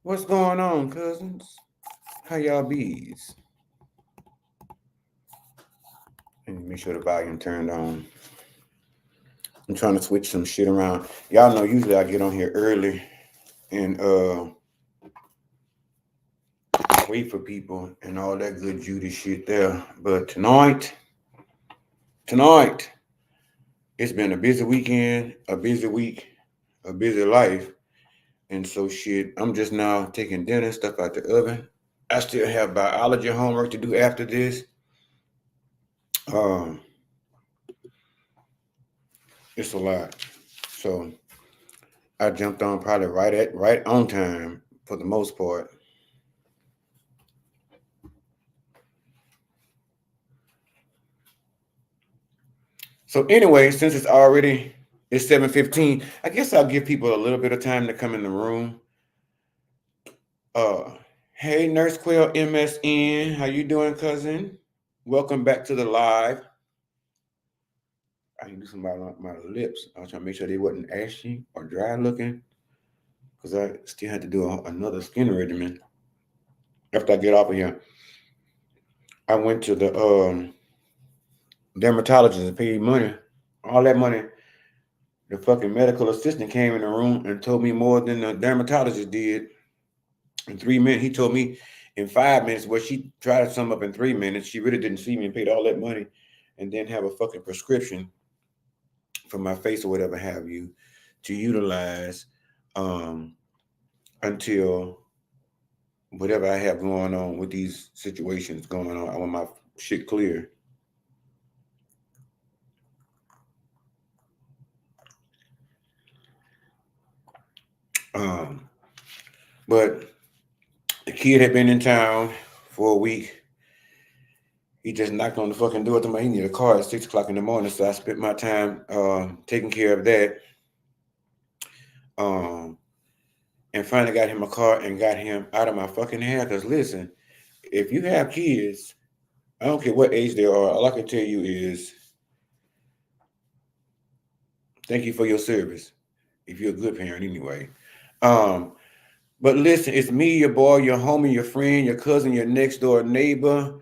What's going on, cousins? How y'all bees? Let me make sure the volume turned on. I'm trying to switch some shit around. Y'all know usually I get on here early and wait for people and all that good Judy shit there. But tonight, it's been a busy weekend, a busy week, a busy life. And so shit, I'm just now taking dinner stuff out the oven. I still have biology homework to do after this. Um, it's a lot. So I jumped on probably right on time for the most part. So anyway, since it's 7:15, I guess I'll give people a little bit of time to come in the room. Uh hey Nurse Quail MSN, how you doing, cousin? Welcome back to the live. I can do something about my lips. I was trying to make sure they wasn't ashy or dry looking. Because I still had to do another skin regimen after I get off of here. I went to the dermatologist and paid money, all that money. The fucking medical assistant came in the room and told me more than the dermatologist did in 3 minutes. He told me in 5 minutes what she tried to sum up in 3 minutes. She really didn't see me and paid all that money and then have a fucking prescription for my face or whatever have you to utilize until whatever I have going on with these situations going on. I want my shit clear. Um, but the kid had been in town for a week. He just knocked on the fucking door to my. He needed a car at 6 o'clock in the morning, so I spent my time taking care of that. Um, and finally got him a car and got him out of my fucking hair. Cause listen, if you have kids, I don't care what age they are. All I can tell you is thank you for your service. If you're a good parent, anyway. Um, but listen, it's me, your boy, your homie, your friend, your cousin, your next door neighbor.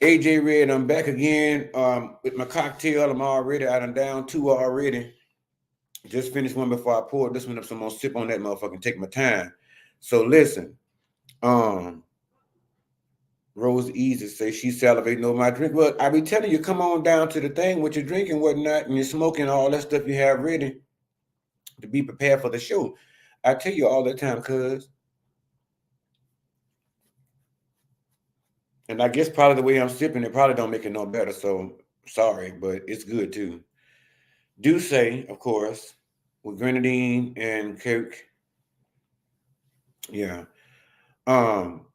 AJ Red, I'm back again with my cocktail. I done down two already. Just finished one before I poured this one up, so I'm gonna sip on that motherfucker and take my time. So listen, um, Rose Easy say she's salivating over my drink. Well, I be telling you, come on down to the thing with your drink and whatnot, and you're smoking all that stuff you have ready to be prepared for the show. I tell you all the time, cuz. And I guess probably the way I'm sipping it probably don't make it no better. So sorry, but it's good too. Do say, of course, with grenadine and coke. Yeah. Um.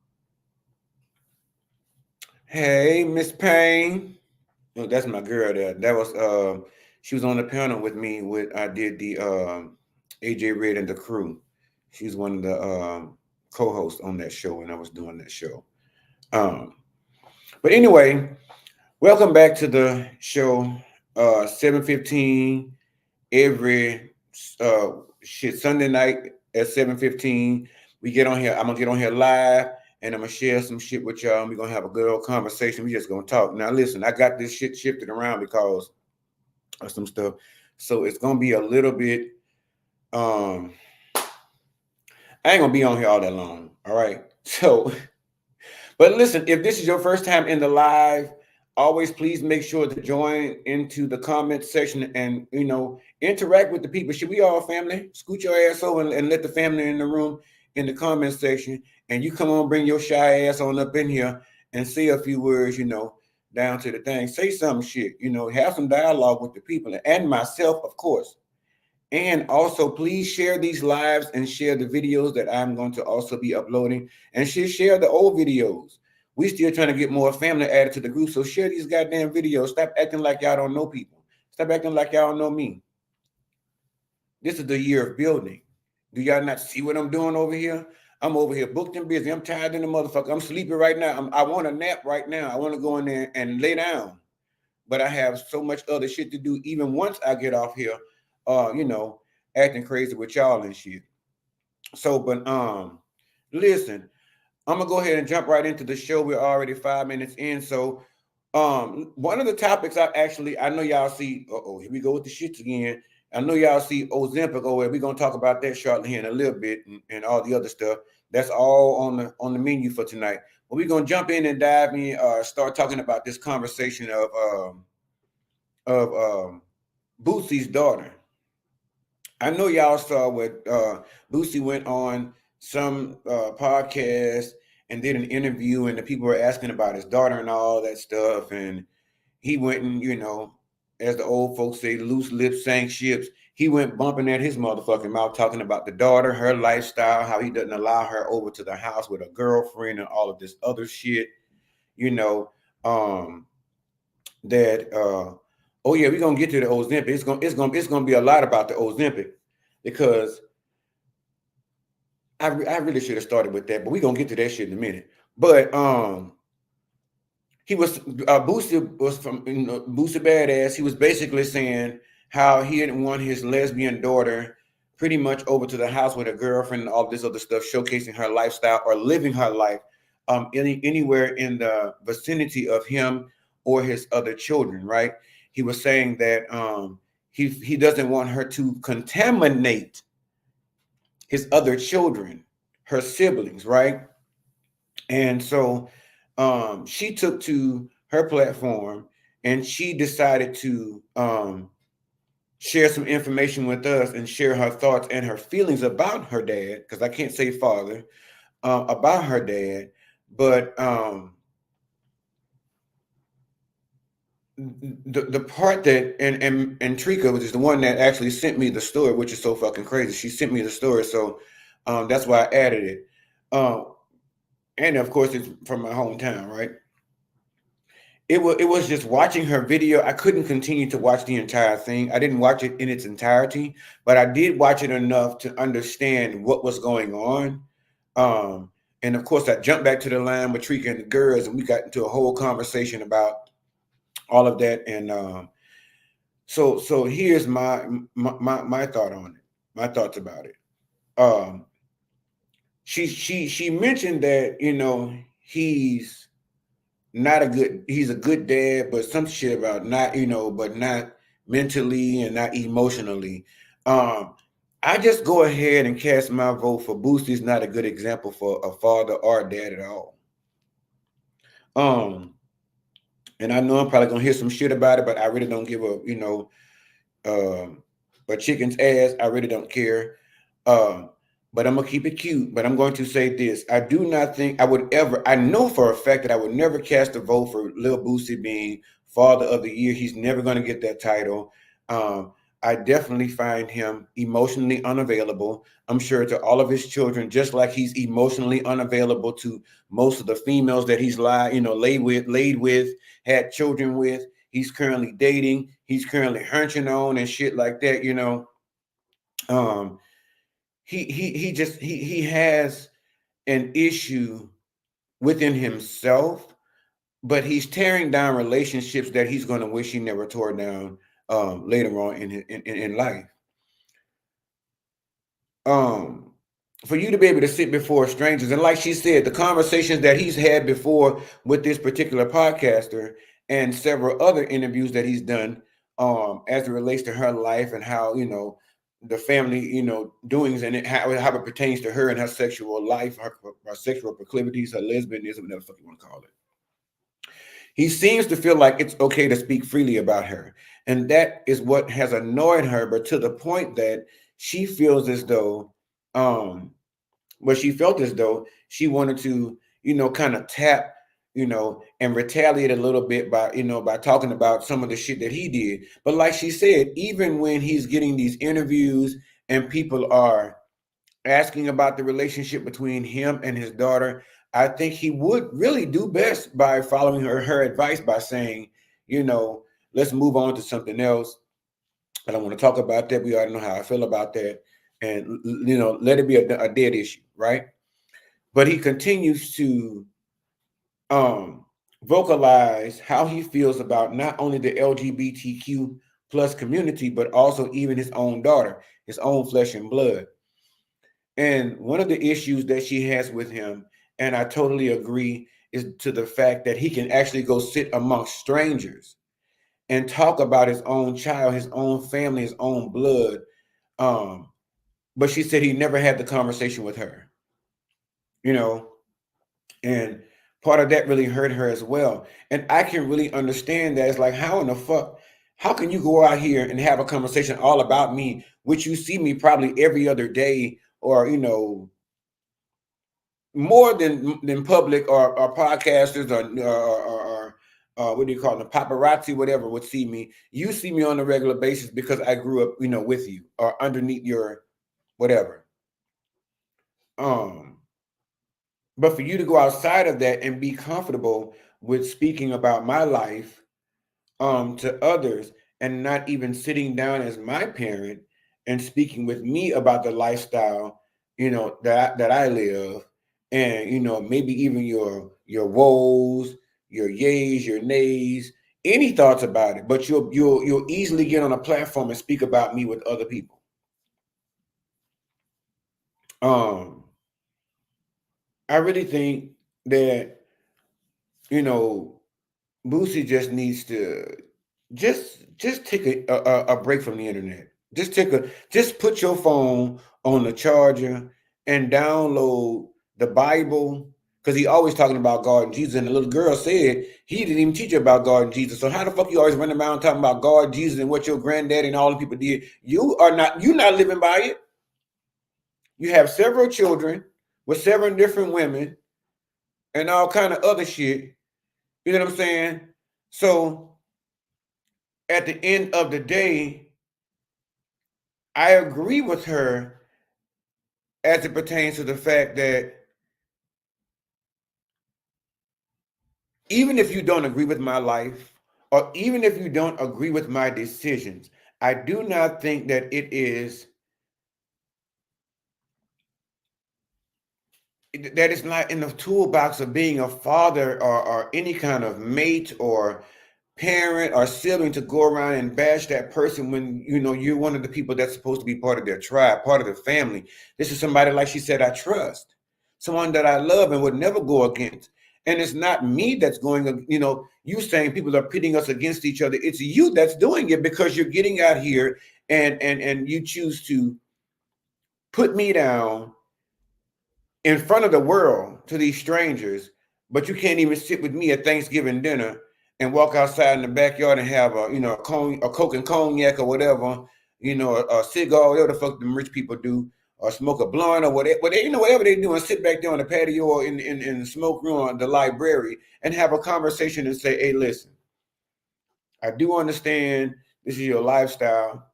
Hey, Miss Payne. Oh, that's my girl there. That was she was on the panel with me. With I did the AJ Red and the crew. She's one of the co-hosts on that show, and I was doing that show. Um. But anyway, welcome back to the show. 7:15 every uh Sunday night at 7:15. We get on here. I'm gonna get on here live and I'm gonna share some shit with y'all. We're gonna have a good old conversation. We just gonna talk. Now listen, I got this shit shifted around because of some stuff. So it's gonna be a little bit I ain't gonna be on here all that long. All right. So but listen, if this is your first time in the live, always please make sure to join into the comment section and interact with the people. Should we all family? Scoot your ass over and let the family in the room in the comment section. And you come on, bring your shy ass on up in here and say a few words, down to the thing. Say some shit, have some dialogue with the people and myself, of course. And also, please share these lives and share the videos that I'm going to also be uploading. And share the old videos. We still trying to get more family added to the group. So share these goddamn videos. Stop acting like y'all don't know people. Stop acting like y'all don't know me. This is the year of building. Do y'all not see what I'm doing over here? I'm over here booked and busy. I'm tired in the motherfucker. I'm sleepy right now. I want a nap right now. I want to go in there and lay down. But I have so much other shit to do even once I get off here, acting crazy with y'all and shit. So, but listen, I'm gonna go ahead and jump right into the show. We're already 5 minutes in. So one of the topics I know y'all see, here we go with the shits again. I know y'all see Ozempic over there. We're gonna talk about that shortly here in a little bit and all the other stuff. That's all on the menu for tonight. But we're gonna jump in and dive in, start talking about this conversation of Boosie's daughter. I know y'all saw what Boosie went on some podcast and did an interview, and the people were asking about his daughter and all that stuff, and he went and, as the old folks say, loose lips sank ships. He went bumping at his motherfucking mouth, talking about the daughter, her lifestyle, how he doesn't allow her over to the house with a girlfriend and all of this other shit. You know, that oh yeah, we're gonna get to the Ozempic. It's gonna be a lot about the Ozempic, because I really should have started with that, but we're gonna get to that shit in a minute. But he was Boosie was from Boosie Badass. He was basically saying how he didn't want his lesbian daughter pretty much over to the house with a girlfriend and all this other stuff, showcasing her lifestyle or living her life anywhere in the vicinity of him or his other children, right? He was saying that he doesn't want her to contaminate his other children, her siblings, right? And so she took to her platform and she decided to share some information with us and share her thoughts and her feelings about her dad, because I can't say father, about her dad. But the part that and Trika, which is the one that actually sent me the story, which is so fucking crazy. She sent me the story, so that's why I added it. And of course, it's from my hometown, right? It was just watching her video. I couldn't continue to watch the entire thing. I didn't watch it in its entirety, but I did watch it enough to understand what was going on. And of course, I jumped back to the line with Trika and the girls, and we got into a whole conversation about all of that. And so here's my thought on it. My thoughts about it. She mentioned that he's a good dad, but some shit about not but not mentally and not emotionally. I just go ahead and cast my vote for Boosie's not a good example for a father or a dad at all. And I know I'm probably gonna hear some shit about it, but I really don't give a chicken's ass. I really don't care. But I'm gonna keep it cute. But I'm going to say this: I do not think I would ever. I know for a fact that I would never cast a vote for Lil Boosie being Father of the Year. He's never going to get that title. I definitely find him emotionally unavailable. I'm sure to all of his children, just like he's emotionally unavailable to most of the females that he's laid with, had children with. He's currently dating. He's currently hunching on and shit like that. He has an issue within himself, but he's tearing down relationships that he's going to wish he never tore down later on in life. For you to be able to sit before strangers, and like she said, the conversations that he's had before with this particular podcaster and several other interviews that he's done as it relates to her life and how the family doings and how it pertains to her and her sexual life, her sexual proclivities, her lesbianism, whatever the fuck you want to call it. He seems to feel like it's okay to speak freely about her, and that is what has annoyed her, but to the point that she feels as though she felt as though she wanted to kind of tap and retaliate a little bit by talking about some of the shit that he did. But like she said, even when he's getting these interviews and people are asking about the relationship between him and his daughter, I think he would really do best by following her advice by saying, let's move on to something else. I don't want to talk about that. We already know how I feel about that. And, let it be a dead issue, right? But he continues to vocalize how he feels about not only the LGBTQ plus community, but also even his own daughter, his own flesh and blood. And one of the issues that she has with him, and I totally agree, is to the fact that he can actually go sit amongst strangers and talk about his own child, his own family, his own blood. Um, but she said he never had the conversation with her, you know, and part of that really hurt her as well. And I can really understand that. It's like, how in the fuck, how can you go out here and have a conversation all about me, which you see me probably every other day, or, you know, more than public or podcasters or what do you call them, paparazzi, whatever, would see me. You see me on a regular basis because I grew up, you know, with you or underneath your whatever. Um, but for you to go outside of that and be comfortable with speaking about my life to others and not even sitting down as my parent and speaking with me about the lifestyle, you know, that I live, and you know, maybe even your woes, your yays, your nays, any thoughts about it, but you'll easily get on a platform and speak about me with other people. um I really think that, you know, Boosie just needs to just take a break from the internet. Just put your phone on the charger and download the Bible, because he always talking about God and Jesus. And the little girl said he didn't even teach her about God and Jesus. So how the fuck you always running around talking about God, Jesus, and what your granddad and all the people did? You're not living by it. You have several children with several different women and all kind of other shit. You know what I'm saying? So at the end of the day, I agree with her as it pertains to the fact that even if you don't agree with my life, or even if you don't agree with my decisions, I do not think that it's not in the toolbox of being a father or any kind of mate or parent or sibling to go around and bash that person when you know you're one of the people that's supposed to be part of their tribe, part of the family. This is somebody, like she said, I trust, someone that I love and would never go against. And it's not me that's going, you know, you saying people are pitting us against each other. It's you that's doing it because you're getting out here and you choose to put me down in front of the world to these strangers, but you can't even sit with me at Thanksgiving dinner and walk outside in the backyard and have a, you know, a Coke and cognac or whatever, you know, a cigar, whatever the fuck them rich people do, or smoke a blunt or whatever, you know, whatever they do, and sit back there on the patio or in the smoke room or the library and have a conversation and say, hey, listen, I do understand this is your lifestyle.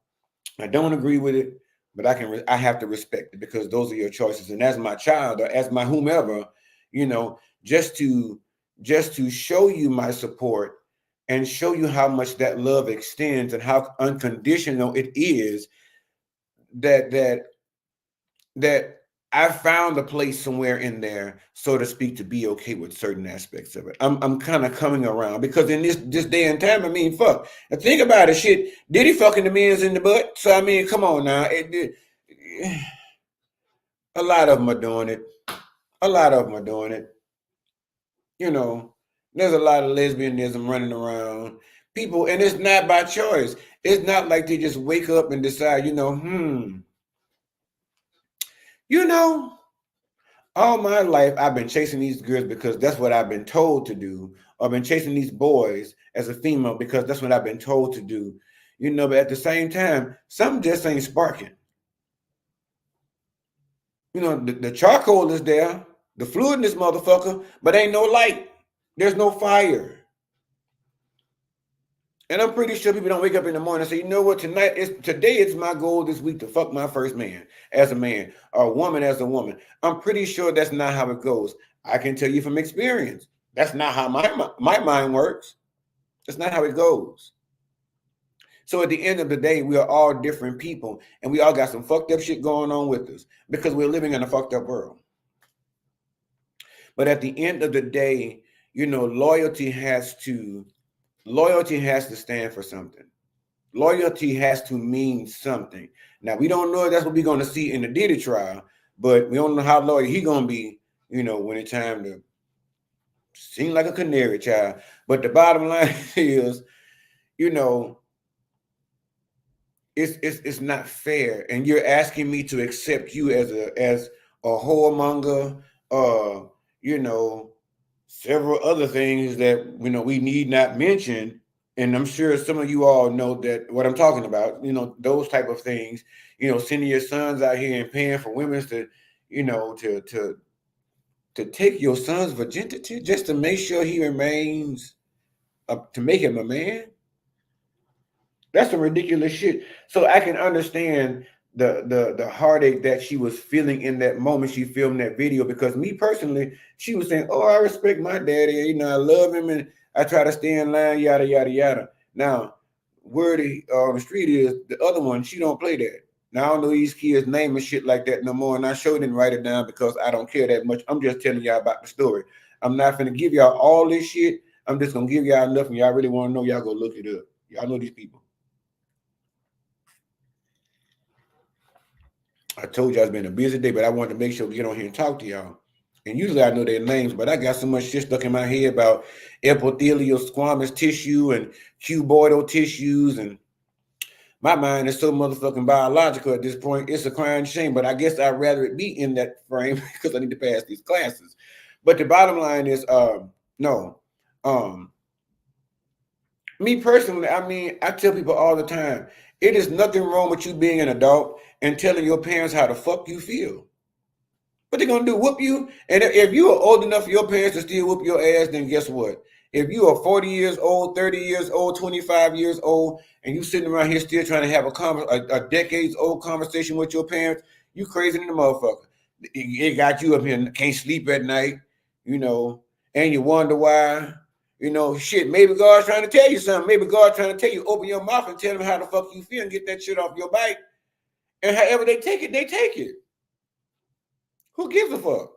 I don't agree with it, but I have to respect it because those are your choices. And as my child or as my whomever, you know, just to show you my support and show you how much that love extends and how unconditional it is, that that I found a place somewhere in there, so to speak, to be okay with certain aspects of it. I'm kind of coming around because in this day and time, I mean, fuck. And think about it, shit. Diddy fucking the men's in the butt. So I mean, come on now. A lot of them are doing it. A lot of them are doing it. You know, there's a lot of lesbianism running around. People, and it's not by choice. It's not like they just wake up and decide, you know, all my life, I've been chasing these girls because that's what I've been told to do. I've been chasing these boys as a female because that's what I've been told to do. You know, but at the same time, something just ain't sparking. You know, the charcoal is there, the fluid in this motherfucker, but ain't no light. There's no fire. And I'm pretty sure people don't wake up in the morning and say, you know what, today it's my goal this week to fuck my first man as a man, or a woman as a woman. I'm pretty sure that's not how it goes. I can tell you from experience, that's not how my mind works. That's not how it goes. So at the end of the day, we are all different people, and we all got some fucked up shit going on with us because we're living in a fucked up world. But at the end of the day, you know, loyalty has to stand for something. Loyalty has to mean something. Now, we don't know if that's what we're going to see in the Diddy trial, but we don't know how loyal he gonna be, when it's time to seem like a canary child. But the bottom line is, you know, it's not fair, and you're asking me to accept you as a whoremonger, uh, you know, several other things that we need not mention. And I'm sure some of you all know that what I'm talking about. Those type of things. Sending your sons out here and paying for women to, to take your son's virginity just to make sure he remains, to make him a man. That's some ridiculous shit. So I can understand the heartache that she was feeling in that moment she filmed that video, because me personally, she was saying, "Oh, I respect my daddy. I love him, and I try to stay in line, yada yada yada." Now, word on the street is the other one. She don't play that. Now I don't know these kids' name and shit like that no more, and I sure didn't write it down because I don't care that much. I'm just telling y'all about the story. I'm not gonna give y'all all this shit. I'm just gonna give y'all enough, and y'all really want to know, y'all go look it up. Y'all know these people. I told you it's been a busy day, but I wanted to make sure we get on here and talk to y'all. And usually I know their names, but I got so much shit stuck in my head about epithelial squamous tissue and cuboidal tissues, and my mind is so motherfucking biological at this point. It's a crying shame, but I guess I'd rather it be in that frame because I need to pass these classes. But the bottom line is, no. Me personally, I tell people all the time, it is nothing wrong with you being an adult and telling your parents how the fuck you feel. What they gonna do? Whoop you? And if you are old enough for your parents to still whoop your ass, then guess what? If you are 40 years old, 30 years old, 25 years old, and you sitting around here still trying to have a decades old conversation with your parents, you crazy than the motherfucker. It got you up here and can't sleep at night, and you wonder why. Shit, maybe God's trying to tell you something. Maybe God's trying to tell you, open your mouth and tell them how the fuck you feel and get that shit off your back. And however they take it, they take it. Who gives a fuck?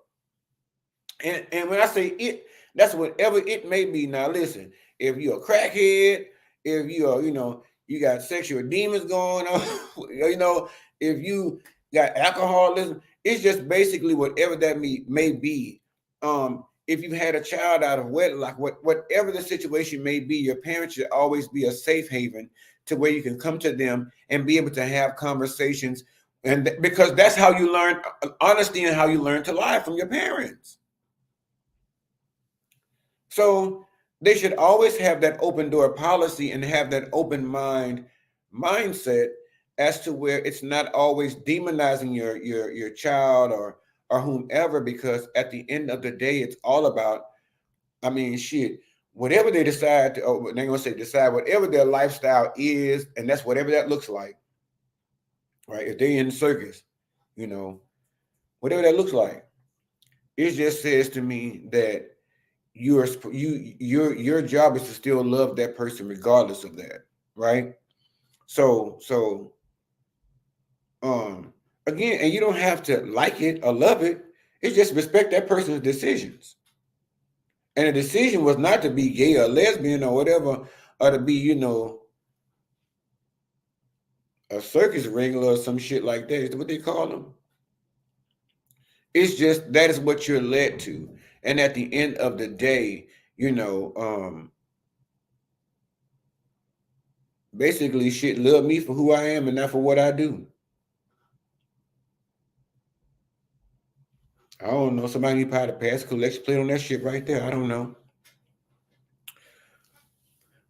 And when I say it, that's whatever it may be. Now listen, if you're a crackhead, if you are, you got sexual demons going on, if you got alcoholism, it's just basically whatever that may be. If you've had a child out of wedlock, whatever the situation may be, your parents should always be a safe haven to where you can come to them and be able to have conversations. And because that's how you learn honesty and how you learn to lie, from your parents. So they should always have that open door policy and have that open mindset as to where it's not always demonizing your child or whomever, because at the end of the day, it's all about, shit, whatever they decide to, they're gonna say decide whatever their lifestyle is, and that's whatever that looks like, right? If they in the circus, whatever that looks like, it just says to me that your job is to still love that person regardless of that, right? So again, and you don't have to like it or love it. It's just respect that person's decisions. And the decision was not to be gay or lesbian or whatever, or to be, a circus wrangler or some shit like that. Is what they call them. It's just that is what you're led to. And at the end of the day, basically, shit, love me for who I am and not for what I do. I don't know. Somebody need probably to pass a collection plate on that shit right there. I don't know.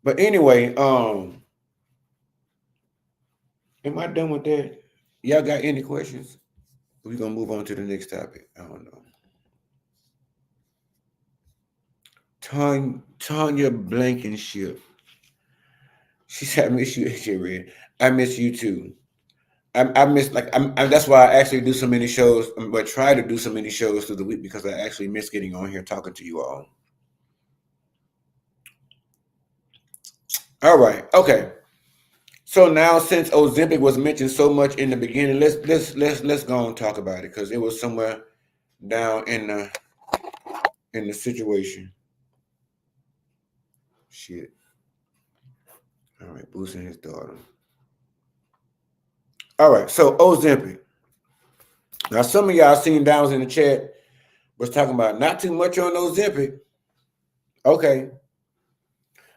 But anyway, am I done with that? Y'all got any questions? We're gonna move on to the next topic. I don't know. Tanya Blankenship. She said, "I miss you, AJ Red. I miss you too. I miss that's why I actually do so many shows, but try to do so many shows through the week, because I actually miss getting on here talking to you all." All right, okay. So now, since Ozempic was mentioned so much in the beginning, let's go and talk about it, because it was somewhere down in the situation. Shit. All right, boosting his daughter. All right, so Ozempic. Now, some of y'all seen downs in the chat was talking about not too much on Ozempic. Okay.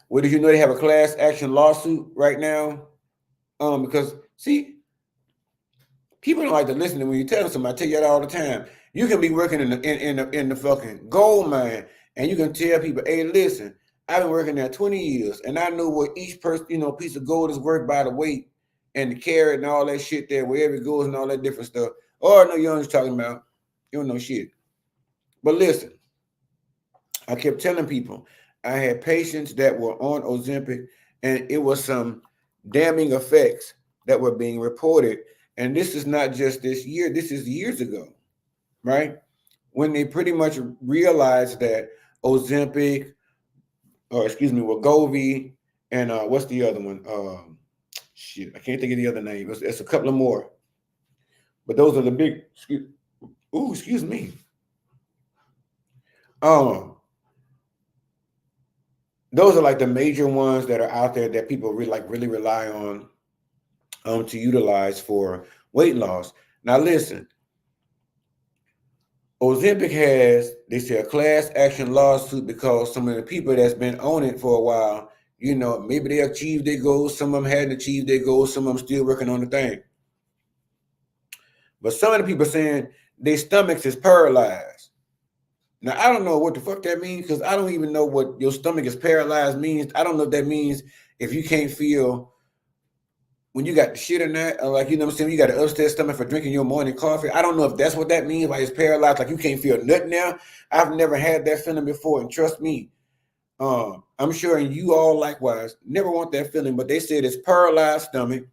Well, did you know they have a class action lawsuit right now? Because see, people don't like to listen to when you tell them something. I tell you that all the time. You can be working in the fucking gold mine, and you can tell people, "Hey, listen, I've been working there 20 years, and I know what each person, piece of gold is worth by the weight and the carat and all that shit there, wherever it goes and all that different stuff." Oh, I know you know what you're talking about. You don't know shit. But listen, I kept telling people I had patients that were on Ozempic, and it was some damning effects that were being reported. And this is not just this year, this is years ago, right? When they pretty much realized that Ozempic, or excuse me, Wegovy, and what's the other one? Shit, I can't think of the other name. It's a couple of more. But those are the big, excuse me. Those are like the major ones that are out there that people really rely on to utilize for weight loss. Now listen, Ozempic has, they say, a class action lawsuit because some of the people that's been on it for a while, maybe they achieved their goals, some of them hadn't achieved their goals, some of them still working on the thing. But some of the people saying their stomachs is paralyzed. Now, I don't know what the fuck that means, because I don't even know what your stomach is paralyzed means. I don't know if that means if you can't feel when you got the shit or not, or like, what I'm saying, you got an upset stomach for drinking your morning coffee. I don't know if that's what that means, like it's paralyzed, like you can't feel nothing now. I've never had that feeling before, and trust me, I'm sure, and you all likewise, never want that feeling, but they said it's paralyzed stomach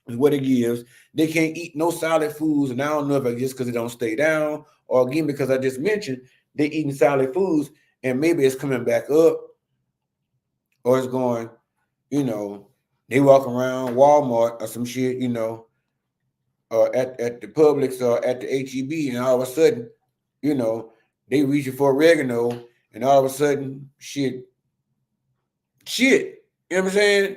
is what it gives. They can't eat no solid foods, and I don't know if it's just because it don't stay down, or again, because I just mentioned they eating solid foods, and maybe it's coming back up, or it's going, they walk around Walmart or some shit, or at the Publix or at the HEB, and all of a sudden, they reaching for oregano, and all of a sudden, shit. You know what I'm saying?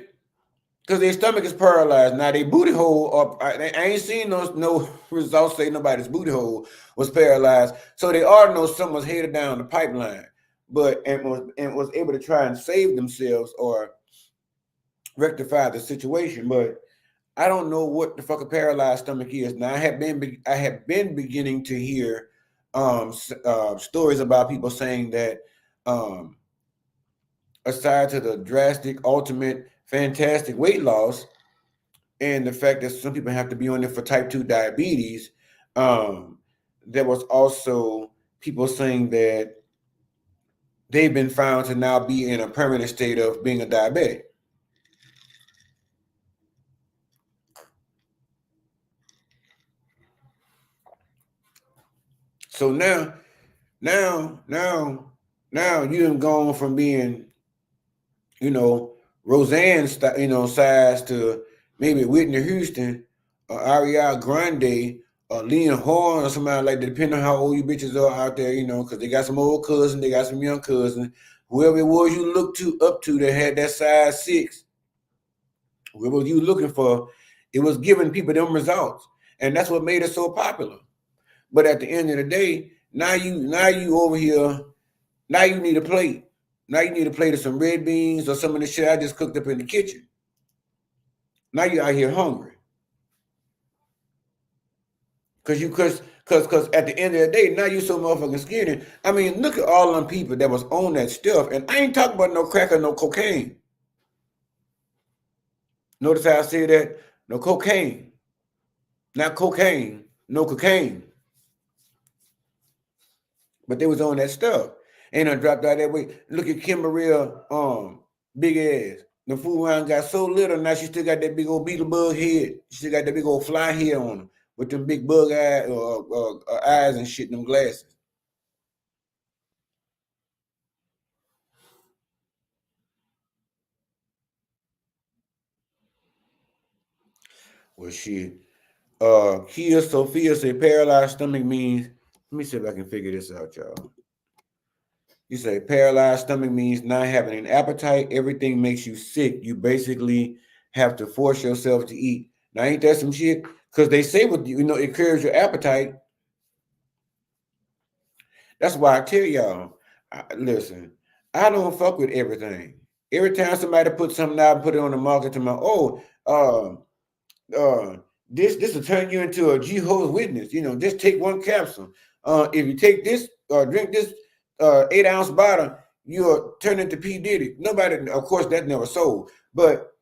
Because their stomach is paralyzed. Now, their booty hole up. I ain't seen no results say nobody's booty hole was paralyzed. So they already know someone's headed down the pipeline, and was able to try and save themselves or rectify the situation. But I don't know what the fuck a paralyzed stomach is. Now, I have been beginning to hear stories about people saying that aside to the drastic, ultimate, fantastic weight loss, and the fact that some people have to be on it for type 2 diabetes, there was also people saying that they've been found to now be in a permanent state of being a diabetic. So now you done gone from being, Roseanne, size to maybe Whitney Houston or Ariana Grande or Leon Horn or somebody like that, depending on how old you bitches are out there, because they got some old cousins, they got some young cousins. Whoever it was you looked up to that had that size 6, whoever you looking for, it was giving people them results. And that's what made it so popular. But at the end of the day, now you over here, now you need a plate. Now you need a plate of some red beans or some of the shit I just cooked up in the kitchen. Now you out here hungry. Cause at the end of the day, now you so motherfucking skinny. I mean, look at all them people that was on that stuff. And I ain't talking about no crack or no cocaine. Notice how I say that? No cocaine. Not cocaine, no cocaine. But they was on that stuff. Ain't I dropped out that way. Look at Kimberly, big ass. The fool around got so little, now she still got that big old beetle bug head. She still got that big old fly head on her with them big bug eyes and shit, them glasses. Well, shit. Kia Sophia said paralyzed stomach means, let me see if I can figure this out, y'all. You say paralyzed stomach means not having an appetite. Everything makes you sick. You basically have to force yourself to eat. Now, ain't that some shit? because they say what it curbs your appetite. That's why I tell y'all, listen, I don't fuck with everything. Every time somebody puts something out and put it on the market to my this will turn you into a Jehovah's Witness. Just take one capsule. If you take this or drink this 8-ounce bottle, you'll turn into P. Diddy. Nobody, of course, that never sold. But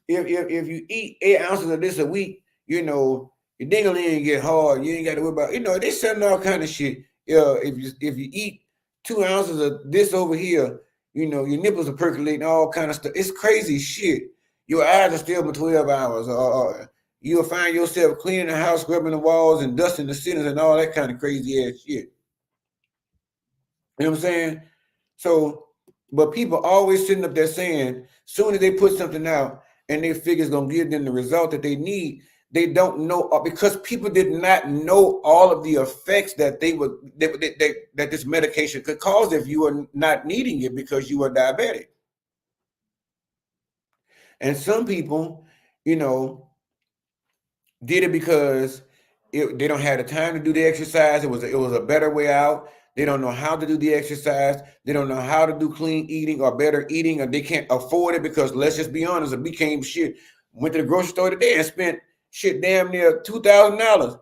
if you eat 8 ounces of this a week, your ding-a-ling get hard. You ain't got to worry about, they selling all kind of shit. If you eat 2 ounces of this over here, your nipples are percolating, all kind of stuff. It's crazy shit. Your eyes are still for 12 hours. You'll find yourself cleaning the house, scrubbing the walls, and dusting the ceilings and all that kind of crazy ass shit. You know what I'm saying? So, but people always sitting up there saying, soon as they put something out and they figure it's going to give them the result that they need, they don't know, because people did not know all of the effects that that this medication could cause if you are not needing it because you are diabetic. And some people, did it because they don't have the time to do the exercise. It was a better way out. They don't know how to do the exercise. They don't know how to do clean eating or better eating, or they can't afford it because, let's just be honest, it became shit. Went to the grocery store today and spent shit damn near $2,000.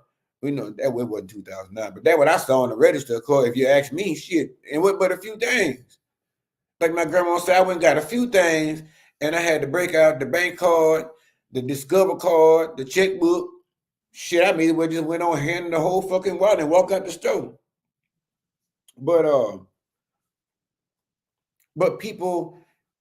That wasn't $2,000, but that's what I saw on the register. Of course, if you ask me, shit, and what but a few things. Like my grandma said, I went and got a few things, and I had to break out the bank card, the Discover card, the checkbook. Shit, I may as well just went on handing the whole fucking wallet and walk out the store. But people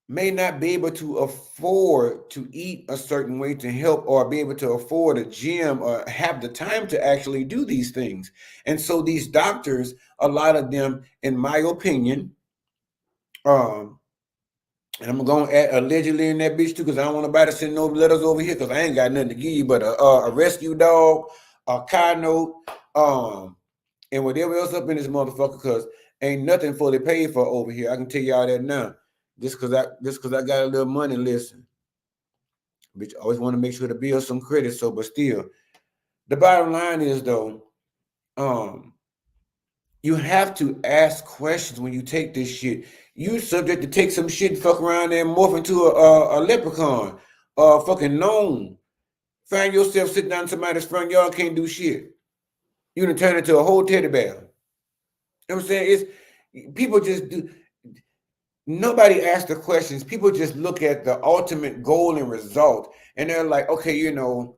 may not be able to afford to eat a certain way to help, or be able to afford a gym, or have the time to actually do these things. And so these doctors, a lot of them, in my opinion, and I'm going to add allegedly in that bitch too, because I don't want nobody sending no letters over here, because I ain't got nothing to give you but a rescue dog, a car note, and whatever else up in this motherfucker, because ain't nothing fully paid for over here. I can tell y'all that now. Just because I got a little money, listen. Bitch, I always want to make sure to build some credit. So, but still, the bottom line is though, you have to ask questions when you take this shit. You subject to take some shit and fuck around there and morph into a leprechaun, fucking gnome. Find yourself sitting down in somebody's front yard, can't do shit. You done turn into a whole teddy bear. You know what I'm saying? People just do. Nobody asks the questions. People just look at the ultimate goal and result, and they're like, okay, am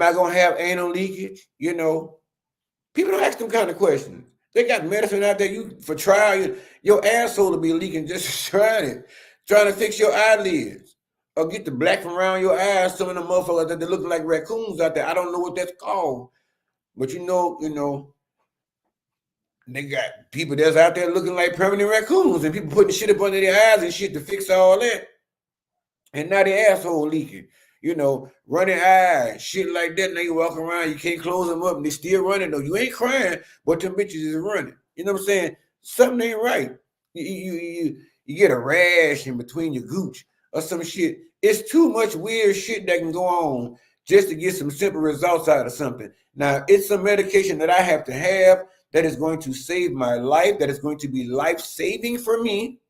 I gonna have anal leakage? People don't ask them kind of questions. They got medicine out there for trial. Your asshole will be leaking just trying to fix your eyelids, or get the black from around your eyes. Some of them motherfuckers that they look like raccoons out there. I don't know what that's called, but they got people that's out there looking like permanent raccoons, and people putting shit up under their eyes and shit to fix all that. And now the asshole leaking, running eyes, shit like that. Now you walk around, you can't close them up, and they still running though. You ain't crying, but them bitches is running. You know what I'm saying? Something ain't right. You get a rash in between your gooch or some shit. It's too much weird shit that can go on just to get some simple results out of something. Now, it's some medication that I have to have that is going to save my life, that is going to be life-saving for me.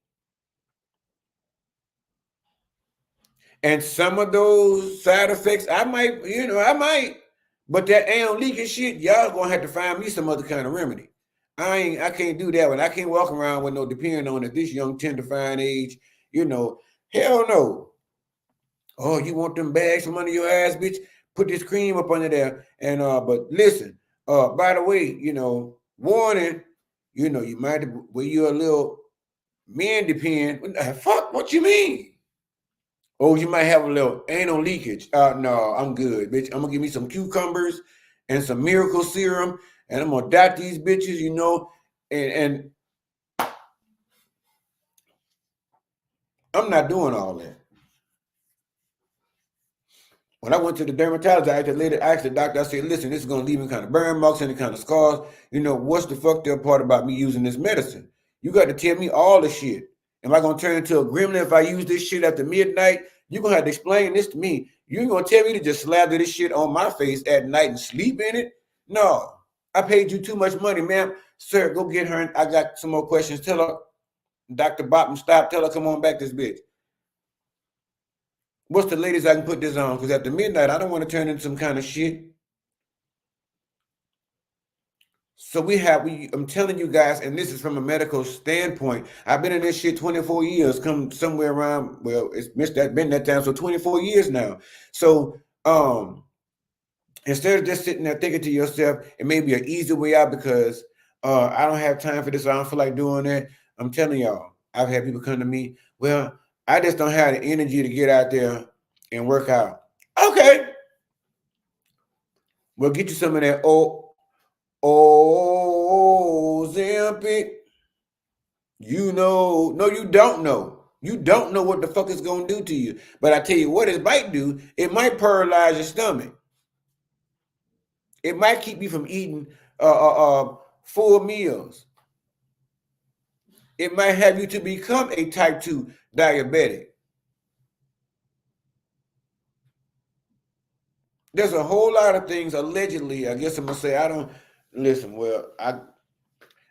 And some of those side effects, I might. But that anal leaking shit, y'all gonna have to find me some other kind of remedy. I can't do that one. I can't walk around with no depending on at this young, tender, fine age. Hell no. Oh, you want them bags from under your ass, bitch? Put this cream up under there. And but listen, by the way, warning, you might, when you're a little men depend. Fuck, what you mean? Oh, you might have a little anal leakage. No, I'm good, bitch. I'm gonna give me some cucumbers and some miracle serum, and I'm gonna dot these bitches, and I'm not doing all that. When I went to the dermatologist, I asked the doctor, I said, listen, this is gonna leave me kind of burn marks and kind of scars. What's the fucked up part about me using this medicine? You got to tell me all the shit. Am I gonna turn into a gremlin if I use this shit after midnight? You're gonna have to explain this to me. You ain't gonna tell me to just slather this shit on my face at night and sleep in it? No. I paid you too much money, ma'am. Sir, go get her. I got some more questions. Tell her, Dr. Bottom, stop. Tell her, come on back, this bitch. What's the latest I can put this on? Because after midnight, I don't want to turn into some kind of shit. So I'm telling you guys, and this is from a medical standpoint. I've been in this shit 24 years, come somewhere around, well, it's been that time, so 24 years now. So instead of just sitting there thinking to yourself, it may be an easy way out because I don't have time for this, I don't feel like doing that. I'm telling y'all, I've had people come to me, well, I just don't have the energy to get out there and work out. Okay. Well, get you some of that Ozempic. You know, no, you don't know. You don't know what the fuck it's gonna do to you. But I tell you what it might do, it might paralyze your stomach. It might keep you from eating full meals. It might have you to become a type 2 diabetic. There's a whole lot of things, allegedly, I guess I'm gonna say, I don't, listen, well,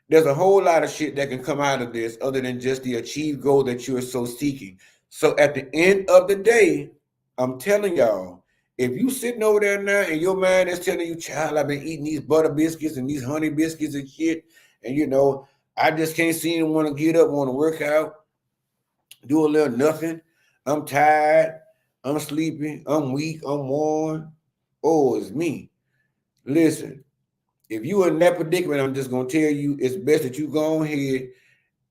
there's a whole lot of shit that can come out of this other than just the achieved goal that you are so seeking. So at the end of the day, I'm telling y'all, if you sitting over there now and your mind is telling you, child, I've been eating these butter biscuits and these honey biscuits and shit, and you know, I just can't seem to want to get up, want to work out, do a little nothing. I'm tired, I'm sleepy, I'm weak, I'm worn. Oh, it's me. Listen, if you are in that predicament, I'm just gonna tell you it's best that you go ahead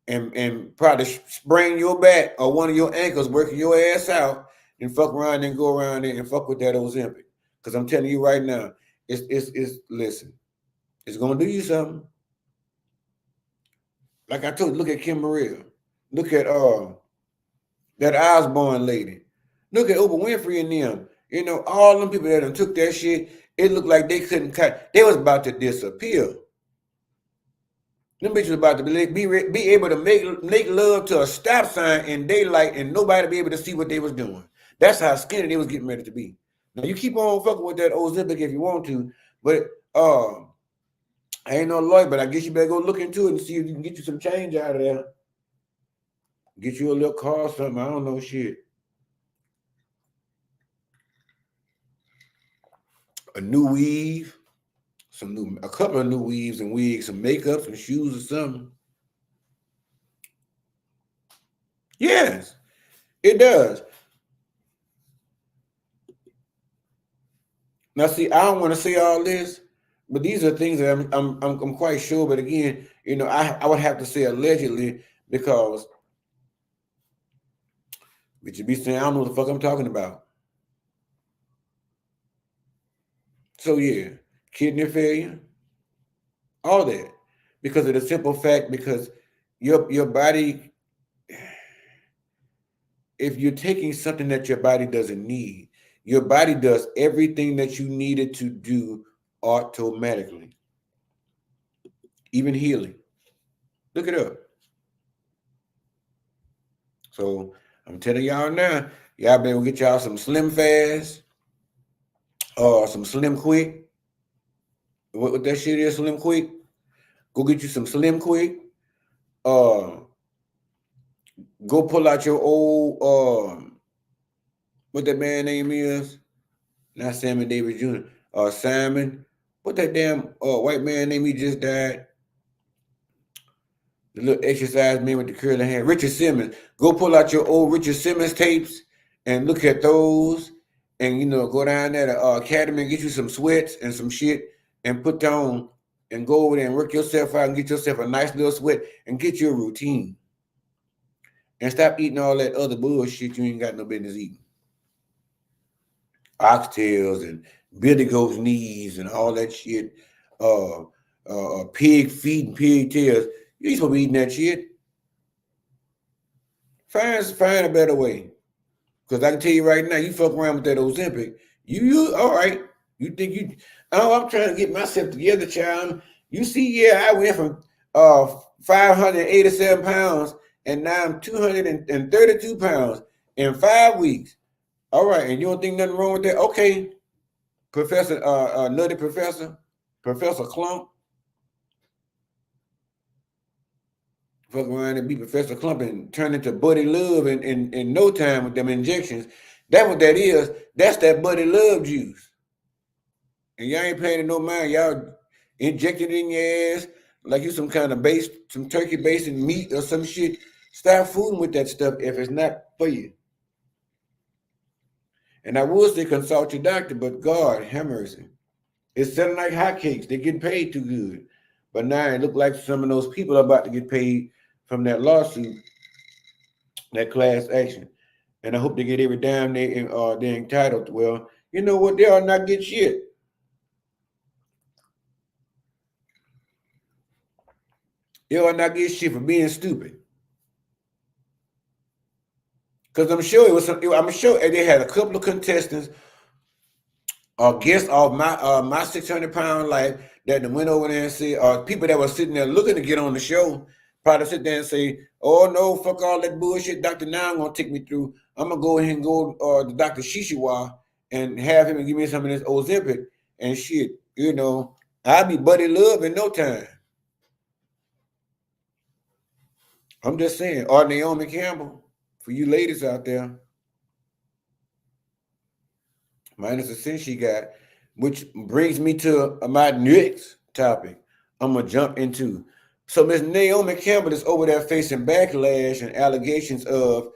and probably sprain your back or one of your ankles, working your ass out, and fuck around and go around there and fuck with that Ozempic. Because I'm telling you right now, it's listen, it's gonna do you something. Like I told you, look at Kim Maria, look at that Osborne lady, look at Oprah Winfrey and them. You know, all them people that done took that shit, it looked like they couldn't cut. They was about to disappear. Them bitches about to be able to make love to a stop sign in daylight and nobody be able to see what they was doing. That's how skinny they was getting ready to be. Now you keep on fucking with that Ozempic if you want to, but I ain't no lawyer, but I guess you better go look into it and see if you can get you some change out of there. Get you a little car or something. I don't know shit. A new weave, a couple of new weaves and wigs, some makeup, some shoes or something. Yes, it does. Now, see, I don't want to say all this, but these are things that I'm quite sure. But again, you know, I would have to say allegedly because we should be saying I don't know what the fuck I'm talking about. So yeah, kidney failure, all that, because of the simple fact because your body, if you're taking something that your body doesn't need, your body does everything that you need it to do automatically. Even healing. Look it up. So I'm telling y'all now, y'all better get y'all some Slim Fast or some Slim Quick. What that shit is, Slim Quick? Go get you some Slim Quick. Go pull out your old what that man name is? Not Sammy Davis Jr. Simon. What that damn white man name? He just died. The little exercise man with the curly hair. Richard Simmons. Go pull out your old Richard Simmons tapes and look at those. And, you know, go down there to Academy and get you some sweats and some shit and put on and go over there and work yourself out and get yourself a nice little sweat and get your routine. And stop eating all that other bullshit you ain't got no business eating. Oxtails and billy goat's knees and all that shit. Pig feet and pig tails. You ain't supposed to be eating that shit. Find a better way. Because I can tell you right now, you fuck around with that Ozempic. You all right. You think you, oh, I'm trying to get myself together, child. You see, yeah, I went from 587 pounds and now I'm 232 pounds in 5 weeks. All right, and you don't think nothing wrong with that? Okay, Professor, Nutty Professor, Professor Clump, fuck around and be Professor Clump and turn into Buddy Love in no time with them injections. That what that is. That's that Buddy Love juice. And y'all ain't paying no mind. Y'all injected in your ass like you some kind of base, some turkey based in meat or some shit. Stop fooling with that stuff if it's not for you. And I will say consult your doctor, but God have mercy. It's selling like hotcakes. They're getting paid too good. But now it look like some of those people are about to get paid from that lawsuit, that class action. And I hope they get every dime they're entitled to. Well, you know what? They are not get shit. They are not get shit for being stupid. Because I'm sure it was I'm sure they had a couple of contestants or guests of my 600-pound life that went over there and said, or people that were sitting there looking to get on the show probably sit there and say, oh no, fuck all that bullshit Dr. Now gonna take me through. I'm gonna go ahead and go to Dr. Shishiwa and have him give me some of this Ozempic and shit. You know, I'll be Buddy Love in no time. I'm just saying, or Naomi Campbell, for you ladies out there. Minus the sense she got, which brings me to my next topic I'm going to jump into. So Miss Naomi Campbell is over there facing backlash and allegations of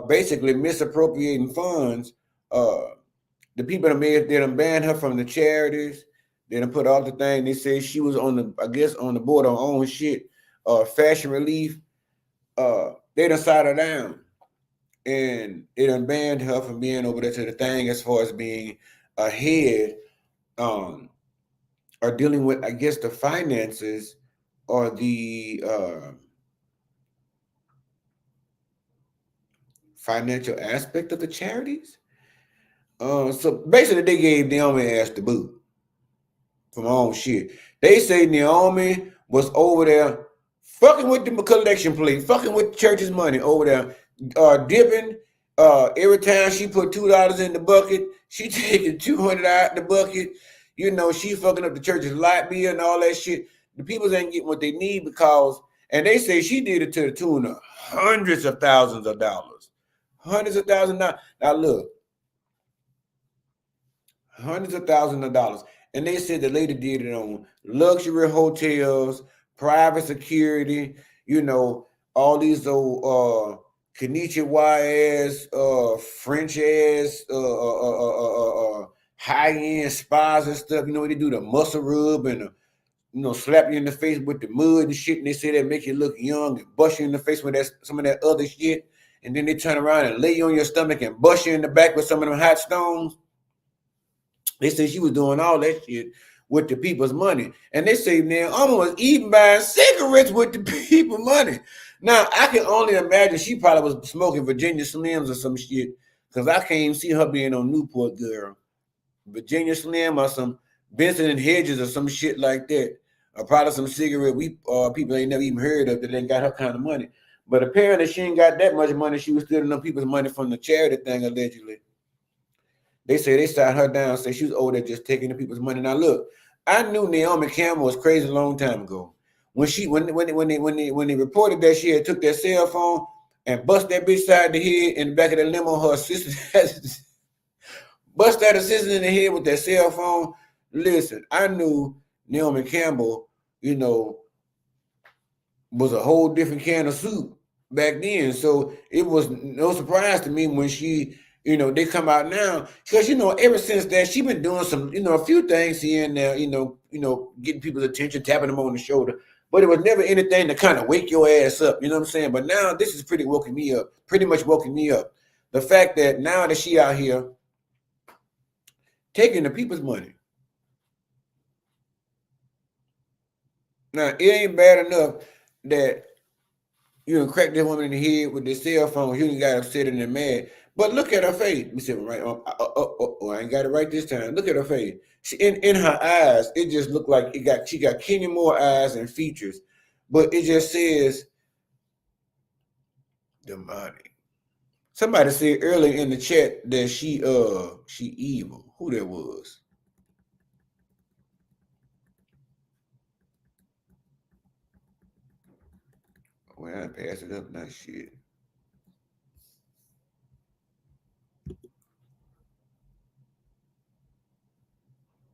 basically misappropriating funds. The people that done banned her from the charities. They done put off the thing. They say she was on the board on her own shit. Fashion Relief. They done sat her down. And it done banned her from being over there to the thing as far as being a head or dealing with, I guess, the finances or the financial aspect of the charities. So basically, they gave Naomi ass the boot from her own shit. They say Naomi was over there fucking with the collection plate, fucking with the church's money over there. Dipping every time she put $2 in the bucket, she taking 200 out the bucket. You know, she fucking up the church's light bill and all that shit. The people ain't getting what they need because, and they say she did it to the tune of hundreds of thousands of dollars. Hundreds of thousands of dollars. Now look, hundreds of thousands of dollars. And they said the lady did it on luxury hotels, private security, you know, all these old Konnichiwa ass, French ass, high end spas and stuff. You know, they do the muscle rub and slap you in the face with the mud and shit. And they say that make you look young and bust you in the face with some of that other shit. And then they turn around and lay you on your stomach and bust you in the back with some of them hot stones. They say she was doing all that shit with the people's money. And they say now almost even buying cigarettes with the people's money. Now, I can only imagine she probably was smoking Virginia Slims or some shit because I can't even see her being on Newport, girl. Virginia Slim or some Benson and Hedges or some shit like that. Or probably some cigarette people ain't never even heard of that ain't got her kind of money. But apparently she ain't got that much money. She was stealing them people's money from the charity thing, allegedly. They say they sat her down, say she was over there just taking the people's money. Now look, I knew Naomi Campbell was crazy a long time ago. When they reported that she had took that cell phone and bust that bitch side of the head in the back of the limo, her assistant bust that assistant in the head with that cell phone. Listen, I knew Naomi Campbell, was a whole different can of soup back then. So it was no surprise to me when she, they come out now. Because, ever since that, she been doing some, a few things here and there, getting people's attention, tapping them on the shoulder. But it was never anything to kind of wake your ass up. You know what I'm saying? But now this is pretty much woken me up. The fact that now that she out here taking the people's money. Now, it ain't bad enough that crack that woman in the head with this cell phone. You ain't got upset and mad. But look at her face. Let me see it right. I ain't got it right this time. Look at her face. She, in her eyes, it just looked like she got Kenny Moore eyes and features. But it just says the money. Somebody said earlier in the chat that she evil. Who that was? Well, I passed it up now. Shit.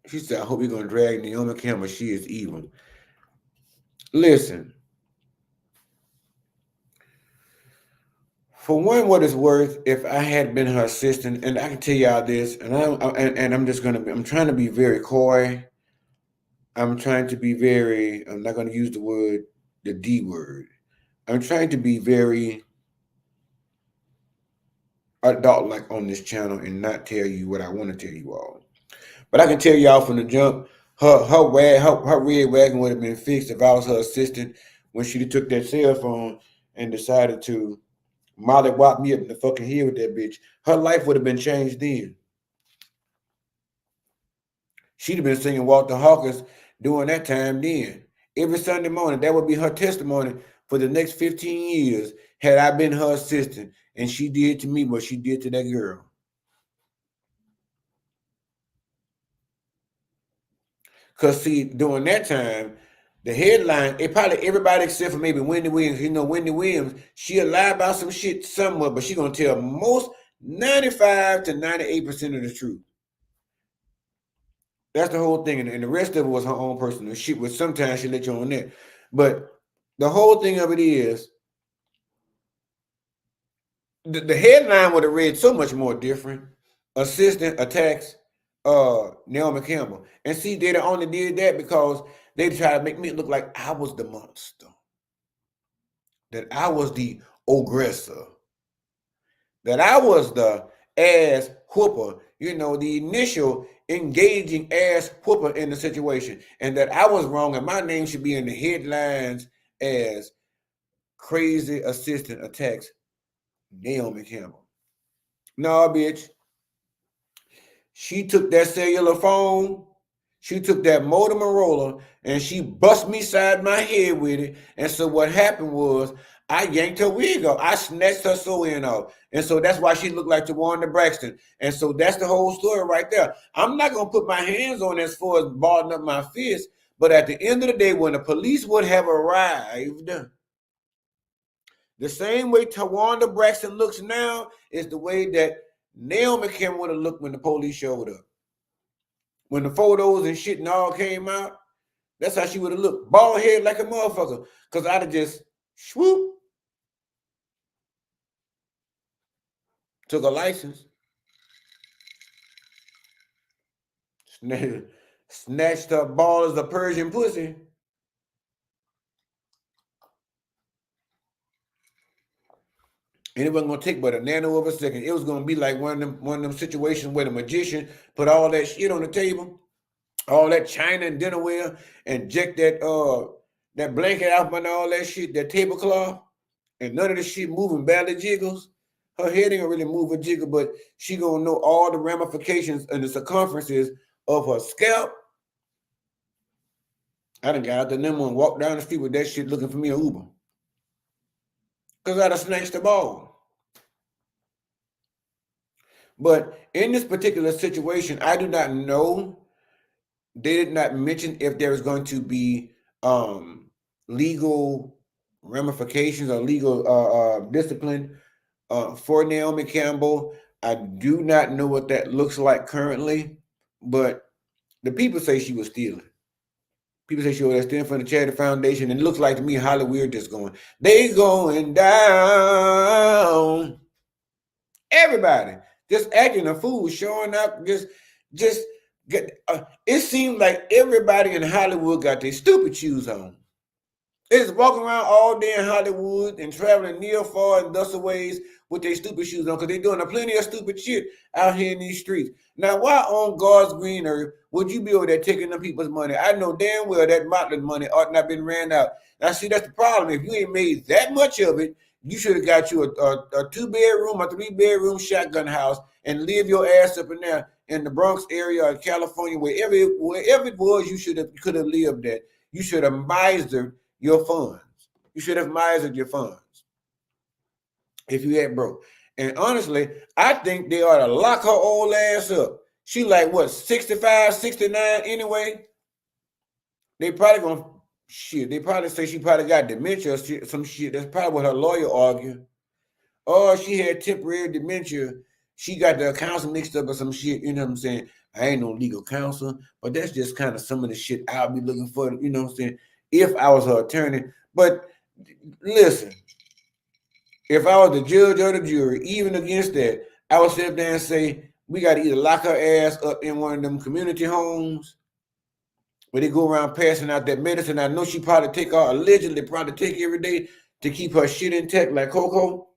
She said, I hope you're gonna drag Naomi Campbell. She is evil. Listen. For one, what it's worth, if I had been her assistant, and I can tell y'all this, and I'm trying to be very coy. I'm trying to be very. I'm not gonna use the D word. I'm trying to be very adult-like on this channel and not tell you what I want to tell you all. But I can tell y'all from the jump, her red wagon would have been fixed if I was her assistant when she took that cell phone and decided to mollywop me up in the fucking head with that bitch. Her life would have been changed then. She'd have been singing Walter Hawkins during that time then. Every Sunday morning, that would be her testimony for the next 15 years had I been her assistant and she did to me what she did to that girl. Because, see, during that time, the headline, it probably everybody except for maybe Wendy Williams. You know, Wendy Williams, she'll lie about some shit somewhere, but she's going to tell most 95 to 98% of the truth. That's the whole thing. And the rest of it was her own personal shit, which sometimes she let you on that. But the whole thing of it is, the headline would have read so much more different. Assistant attacks Naomi Campbell. And see, they only did that because they tried to make me look like I was the monster. That I was the aggressor. That I was the ass whooper, you know, the initial engaging ass whooper in the situation. And that I was wrong and my name should be in the headlines as crazy assistant attacks Naomi Campbell. No, bitch. She took that cellular phone, she took that Motorola, and she bust me side my head with it. And so what happened was I yanked her wig off. I snatched her sew-in off. And so that's why she looked like Tawanda Braxton. And so that's the whole story right there. I'm not going to put my hands on as far as balling up my fist. But at the end of the day, when the police would have arrived, the same way Tawanda Braxton looks now is the way that Naomi Campbell would have looked when the police showed up. When the photos and shit and all came out, that's how she would have looked. Bald head like a motherfucker. Because I'd have just swoop. Took a license. Snatched her ball as a Persian pussy. And it wasn't going to take but a nano of a second. It was going to be like one of them situations where the magician put all that shit on the table, all that china and dinnerware, and jack that blanket out and all that shit, that tablecloth, and none of the shit moving, barely jiggles. Her head ain't gonna really move a jiggle, but she gonna know all the ramifications and the circumferences of her scalp. I done got out the number and walked down the street with that shit looking for me an Uber. Because I'd have snatched the ball. But in this particular situation, I do not know. They did not mention if there is going to be legal ramifications or legal discipline for Naomi Campbell. I do not know what that looks like currently, but the people say she was stealing. People say she was stealing from the Charity Foundation, and it looks like to me Hollywood just going, they going down. Everybody just acting a fool, showing up, just get. It seems like everybody in Hollywood got their stupid shoes on. They just walking around all day in Hollywood and traveling near, far, and thus ways with their stupid shoes on because they're doing a plenty of stupid shit out here in these streets. Now, why on God's green earth would you be over there taking them people's money? I know damn well that motley money ought not been ran out. Now, see, that's the problem. If you ain't made that much of it, you should have got you a 2-bedroom, a 3-bedroom shotgun house and live your ass up in there in the Bronx area or California, wherever it was, you could have lived at. You should have misered your funds. You should have misered your funds if you had broke. And honestly, I think they ought to lock her old ass up. She like what, 65, 69 anyway? They probably gonna shit. They probably say she probably got dementia or shit, some shit. That's probably what her lawyer argued. Or she had temporary dementia. She got the accounts mixed up or some shit. You know what I'm saying? I ain't no legal counsel, but that's just kind of some of the shit I'll be looking for. You know what I'm saying? If I was her attorney. But listen, if I was the judge or the jury, even against that, I would sit there and say, we got to either lock her ass up in one of them community homes where they go around passing out that medicine. I know she probably take or allegedly probably take every day to keep her shit intact like Coco.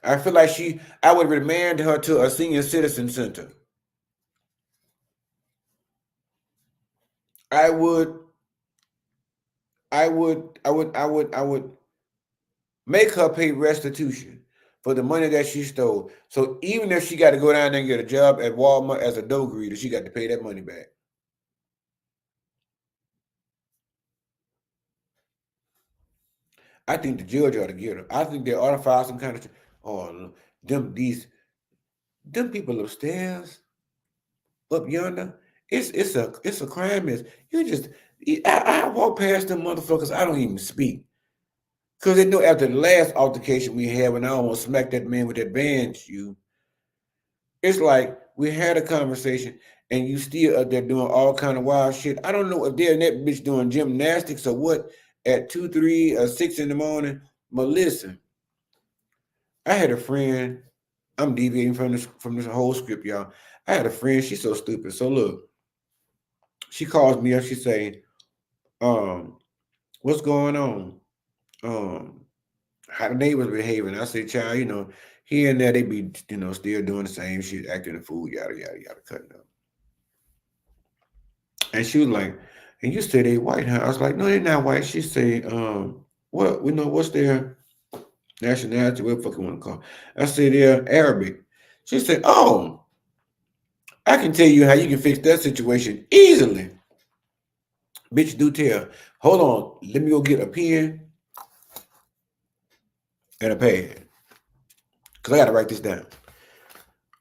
I feel like I would remand her to a senior citizen center. I would make her pay restitution for the money that she stole. So even if she got to go down there and get a job at Walmart as a dough greeter, she got to pay that money back. I think the judge ought to get her. I think they ought to file some kind of them people upstairs, up yonder. It's a crime. I walk past them motherfuckers. I don't even speak. Because they know after the last altercation we had when I almost smacked that man with that band shoe, it's like we had a conversation and you still up there doing all kind of wild shit. I don't know if they're in that bitch doing gymnastics or what at 2, 3, or 6 in the morning. But listen, I had a friend. I'm deviating from this whole script, y'all. I had a friend. She's so stupid. So look, she calls me up. She say, what's going on? How the neighbors behaving? I say, child, here and there they be, still doing the same shit, acting a fool, yada yada yada, cutting up. And she was like, and you say they white, huh? I was like, no, they're not white. She say, what's their nationality? What the fuck you want to call? I say they're Arabic. She said, oh, I can tell you how you can fix that situation easily. Bitch, do tell. Hold on, let me go get a pen and a pad. Because I got to write this down.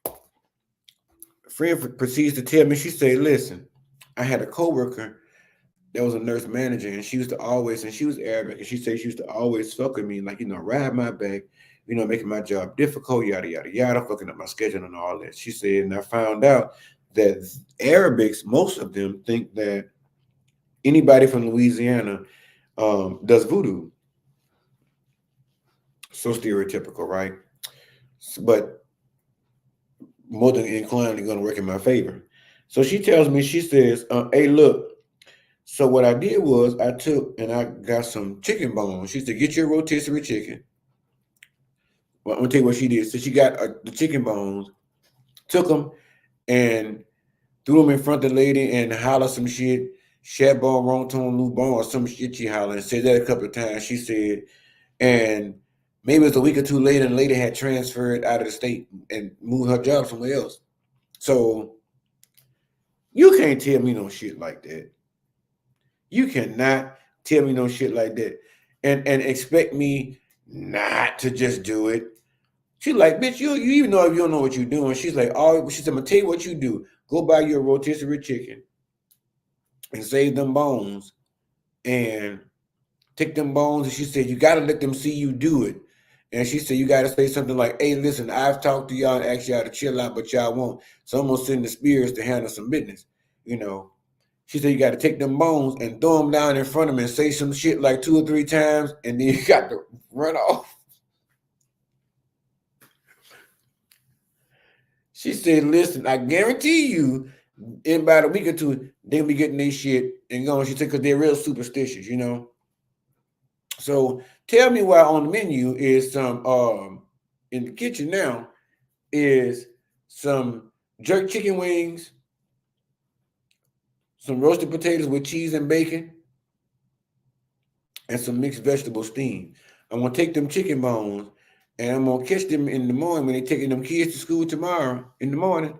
A friend proceeds to tell me, she said, listen, I had a coworker that was a nurse manager, and she was Arabic, and she said she used to always fuck with me, like, ride my back, making my job difficult, yada, yada, yada, fucking up my schedule and all that. She said, and I found out that Arabics, most of them think that anybody from Louisiana does voodoo. So stereotypical, right? But more than inclined, going to work in my favor. So she tells me, she says, hey, look, so what I did was I took and I got some chicken bones. She said, get your rotisserie chicken. Well, I'm going to tell you what she did. So she got the chicken bones, took them and threw them in front of the lady and hollered some shit. Shat bone, wrong tone, new bone, or some shit she hollered. And said that a couple of times. She said, and maybe it was a week or two later, and the lady had transferred out of the state and moved her job somewhere else. So you can't tell me no shit like that. You cannot tell me no shit like that and expect me not to just do it. She's like, bitch, you even know if you don't know what you're doing. She's like, she said, I'm gonna tell you what you do. Go buy your rotisserie chicken and save them bones and take them bones. And she said, you gotta let them see you do it. And she said, you gotta say something like, hey, listen, I've talked to y'all and asked y'all to chill out, but y'all won't. So I'm gonna send the spirits to handle some business, She said you got to take them bones and throw them down in front of them and say some shit like 2 or 3 times, and then you got to run off. She said, listen, I guarantee you, in about a week or two, they'll be getting their shit and going. She said, because they're real superstitious, So tell me why on the menu is some, in the kitchen now, is some jerk chicken wings, some roasted potatoes with cheese and bacon, and some mixed vegetable steam. I'm gonna take them chicken bones and I'm gonna catch them in the morning when they taking them kids to school tomorrow in the morning. And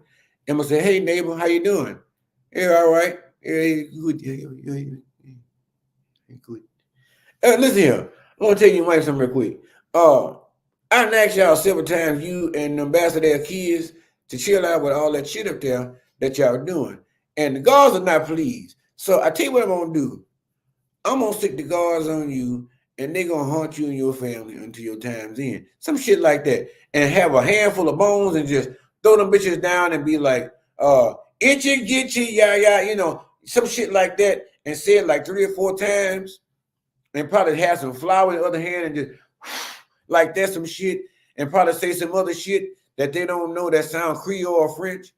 I'm gonna say, hey neighbor, how you doing? Yeah, all right. Yeah, good. Yeah, good. Listen here. I'm gonna tell you wife something real quick. I done asked y'all several times, you and the ambassador kids, to chill out with all that shit up there that y'all doing. And the guards are not pleased. So I tell you what I'm gonna do. I'm gonna stick the guards on you, and they gonna haunt you and your family until your time's in. Some shit like that. And have a handful of bones and just throw them bitches down and be like, itchy, gitchy, yeah, some shit like that, and say it like 3 or 4 times, and probably have some flour in the other hand and just like that, some shit, and probably say some other shit that they don't know that sound Creole or French,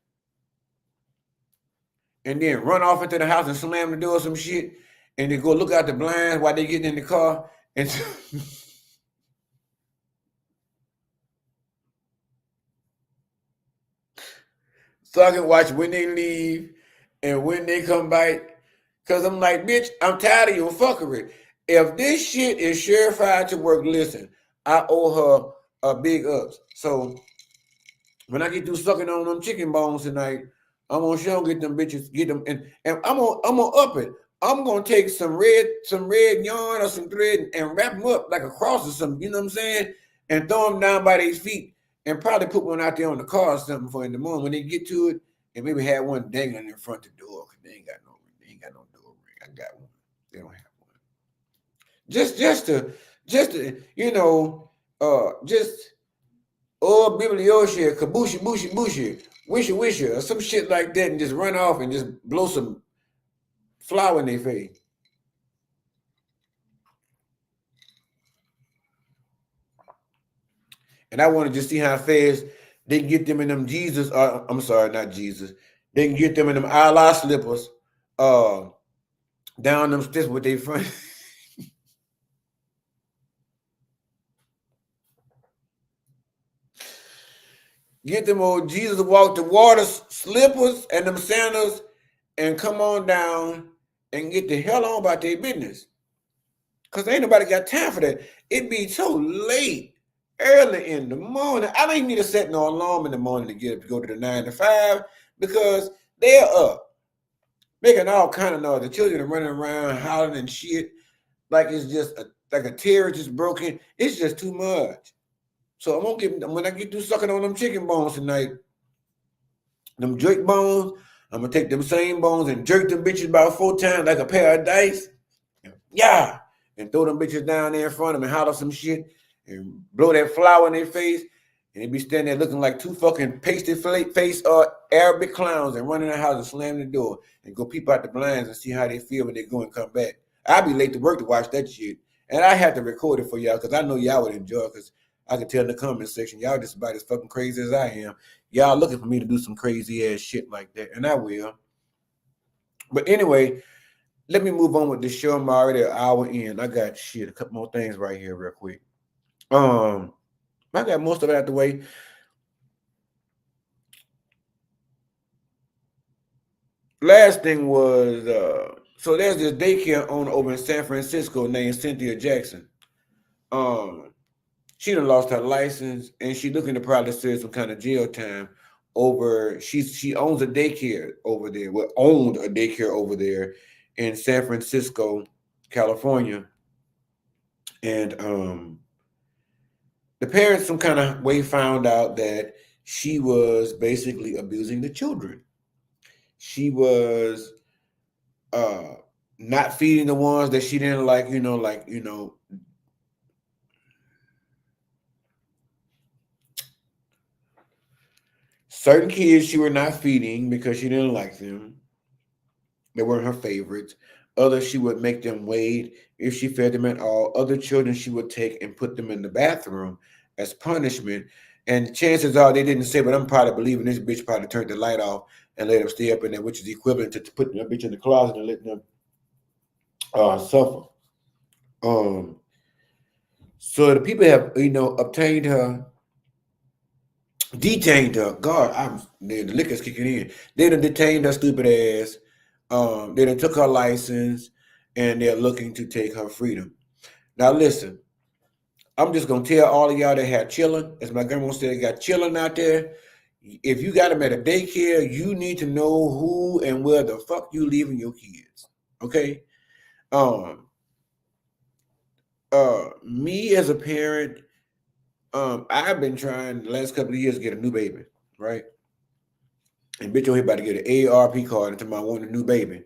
and then run off into the house and slam the door or some shit, and then go look out the blinds while they getting in the car, and so I can watch when they leave and when they come back. Cause I'm like, bitch, I'm tired of your fuckery. If this shit is surefire to work, listen, I owe her a big ups. So when I get through sucking on them chicken bones tonight, I'm gonna show get them bitches, get them, and I'm gonna up it. I'm gonna take some red yarn or some thread and wrap them up like a cross or something, you know what I'm saying? And throw them down by their feet and probably put one out there on the car or something for in the morning when they get to it, and maybe have one dangling in front of the door because they ain't got no door ring. I got one. They don't have one. Just to just oh biblioshia, kabushi, bushi, wisha, or some shit like that, and just run off and just blow some flour in their face. And I want to just see how fast they can get them in them Jesus. I'm sorry, not Jesus. They can get them in them Allah slippers, down them steps with their front. Get them old Jesus walk the water slippers and them sandals and come on down and get the hell on about their business. Because ain't nobody got time for that. It be so late, early in the morning. I don't even need to set no alarm in the morning to get up to go to the 9 to 5 because they're up making all kind of noise. The children are running around hollering and shit like it's just like a tear just broken. It's just too much. So I'm gonna get when I get through sucking on them chicken bones tonight, them jerk bones, I'm gonna take them same bones and jerk them bitches about 4 times like a pair of dice. Yeah, and throw them bitches down there in front of them and holler some shit and blow that flour in their face, and they be standing there looking like 2 fucking pasted face Arabic clowns and run in the house and slam the door and go peep out the blinds and see how they feel when they go and come back. I'll be late to work to watch that shit, and I have to record it for y'all because I know y'all would enjoy it because I can tell in the comment section, y'all just about as fucking crazy as I am. Y'all looking for me to do some crazy ass shit like that, and I will. But anyway, let me move on with this show. I'm already an hour in. I got a couple more things right here real quick. I got most of it out the way. Last thing was, so there's this daycare owner over in San Francisco named Cynthia Jackson. She done lost her license and she looking to probably serve some kind of jail time over. She owns a daycare over there. Well, owned a daycare over there in San Francisco, California, and the parents some kind of way found out that she was basically abusing the children. She was not feeding the ones that she didn't like, certain kids she were not feeding because she didn't like them. They weren't her favorites. Others she would make them wait if she fed them at all. Other children she would take and put them in the bathroom as punishment. And chances are they didn't say, but I'm probably believing this bitch probably turned the light off and let them stay up in there, which is equivalent to putting that bitch in the closet and letting them suffer. So the people have, obtained her, detained her. God, the liquor's kicking in. They done detained her stupid ass. They done took her license, and they're looking to take her freedom. Now listen, I'm just gonna tell all of y'all that have children, as my grandma said, they got children out there. If you got them at a daycare, you need to know who and where the fuck you leaving your kids. Okay. Me as a parent, I've been trying the last couple of years to get a new baby, right? And bitch, you're about to get an ARP card until I want a new baby.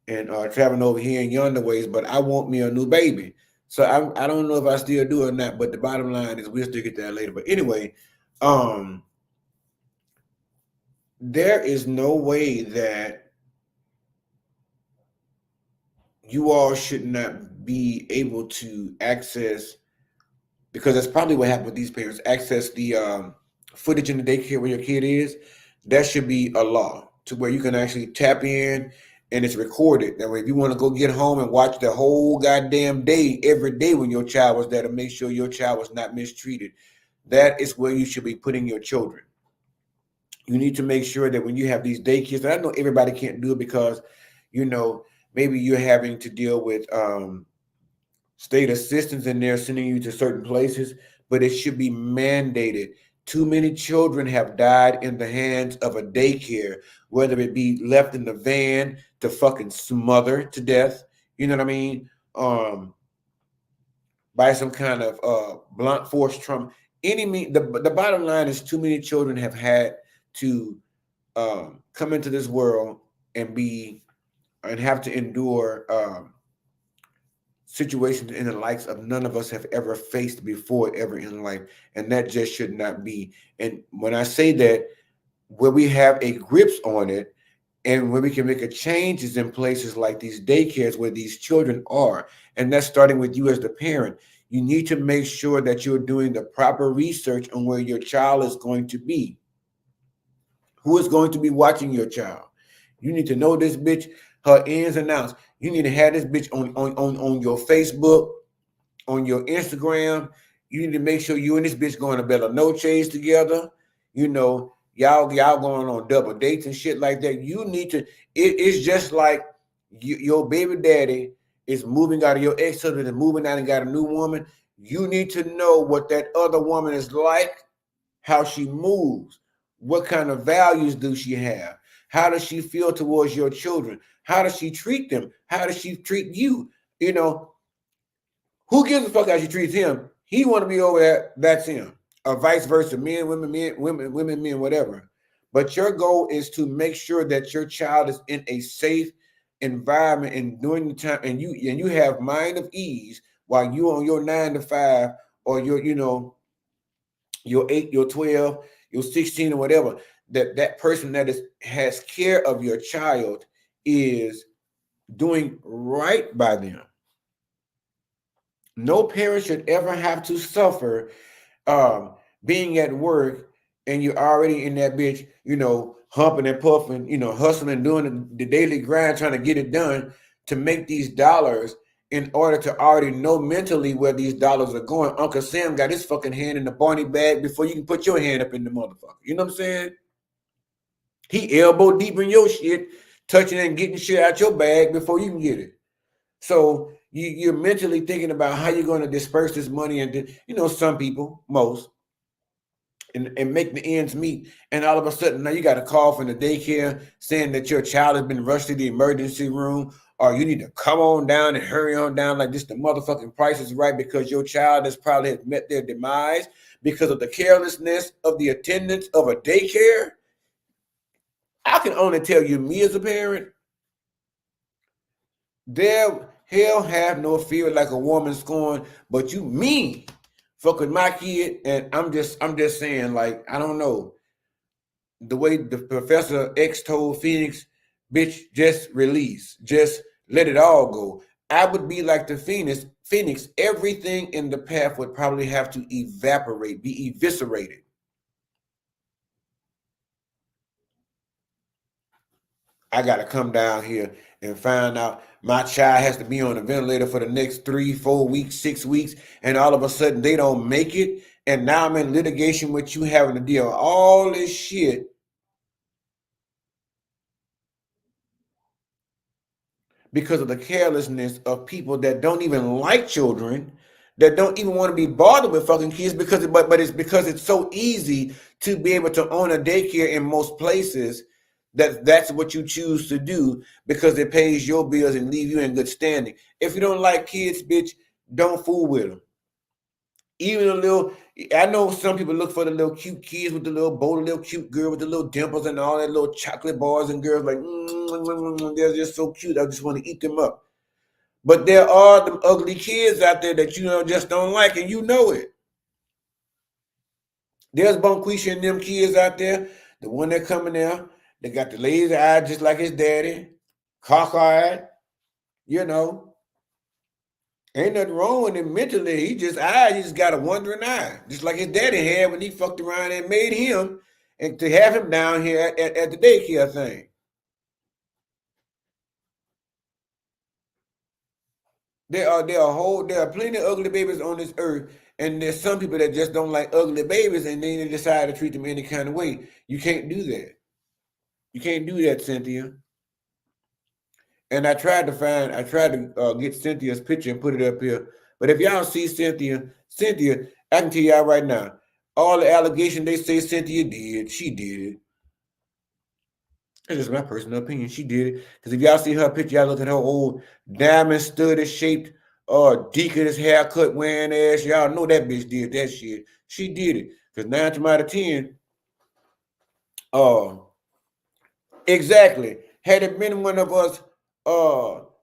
And traveling over here in yonder ways, but I want me a new baby. So I don't know if I still do or not, but the bottom line is we'll still get that later. But anyway, there is no way that you all should not be able to access, because that's probably what happened with these parents, access the footage in the daycare where your kid is. That should be a law to where you can actually tap in and it's recorded. That way, if you want to go get home and watch the whole goddamn day, every day when your child was there, to make sure your child was not mistreated, that is where you should be putting your children. You need to make sure that when you have these daycares, and I know everybody can't do it because, maybe you're having to deal with state assistance and they're sending you to certain places, but it should be mandated. Too many children have died in the hands of a daycare, whether it be left in the van to fucking smother to death, you know what I mean? By some kind of blunt force trauma. The bottom line is too many children have had to come into this world and have to endure situations in the likes of none of us have ever faced before ever in life, and that just should not be. And when I say that, where we have a grips on it and where we can make a changes in places like these daycares where these children are, and that's starting with you as the parent. You need to make sure that you're doing the proper research on where your child is going to be, who is going to be watching your child. You need to know this bitch, her ins and outs. You need to have this bitch on your Facebook, on your Instagram. You need to make sure you and this bitch going to Bella Noches together. Y'all going on double dates and shit like that. You need to. It's just like your baby daddy is moving out of your ex-husband and moving out and got a new woman. You need to know what that other woman is like, how she moves, what kind of values do she have, how does she feel towards your children, how does she treat them, how does she treat you? Who gives a fuck how she treats him? He want to be over there, that's him. Or vice versa, men, women, men, whatever. But your goal is to make sure that your child is in a safe environment and during the time, and you have mind of ease while you on your 9 to 5 or your 8, your 12, your 16 or whatever, that person that has care of your child is doing right by them. No parent should ever have to suffer being at work and you're already in that bitch, humping and puffing, hustling, doing the daily grind, trying to get it done to make these dollars in order to already know mentally where these dollars are going. Uncle Sam got his fucking hand in the Barney bag before you can put your hand up in the motherfucker. You know what I'm saying? He elbow deep in your shit, touching and getting shit out your bag before you can get it. So you're mentally thinking about how you're going to disperse this money and some people, most, and make the ends meet. And all of a sudden now you got a call from the daycare saying that your child has been rushed to the emergency room, or you need to come on down and hurry on down like this. The motherfucking price is right because your child has probably met their demise because of the carelessness of the attendants of a daycare. I can only tell you, me as a parent, there hell have no fear like a woman scorned, but you mean fucking my kid. And I'm just saying, like, I don't know. The way the Professor X told Phoenix, bitch, just release. Just let it all go. I would be like the Phoenix. Everything in the path would probably have to evaporate, be eviscerated. I got to come down here and find out my child has to be on a ventilator for the next 3, 4 weeks, 6 weeks, and all of a sudden they don't make it. And now I'm in litigation with you having to deal with all this shit because of the carelessness of people that don't even like children, that don't even want to be bothered with fucking kids but it's because it's so easy to be able to own a daycare in most places. That's what you choose to do because it pays your bills and leave you in good standing. If you don't like kids, bitch, Don't fool with them. Even a little, I know some people look for the little cute kids with the little bow, the little cute girl with the little dimples and all that little chocolate bars and girls like, they're just so cute. I just want to eat them up. But there are them ugly kids out there that just don't like, and you know it. There's Bonquisha and them kids out there, the one that coming there, they got the lazy eye just like his daddy, cockeyed, you know. Ain't nothing wrong with him mentally. He just got a wandering eye, just like his daddy had when he fucked around and made him, and to have him down here at the daycare thing. There are plenty of ugly babies on this earth, and there's some people that just don't like ugly babies, and then they decide to treat them any kind of way. You can't do that. You can't do that, Cynthia. And I tried to get Cynthia's picture and put it up here. But if y'all see Cynthia, I can tell y'all right now, all the allegations they say Cynthia did, she did it. That's just my personal opinion. She did it. Because if y'all see her picture, y'all look at her old diamond studded shaped deaconess haircut wearing ass. Y'all know that bitch did that shit. She did it. Because 9 times out of 10, exactly. Had it been one of us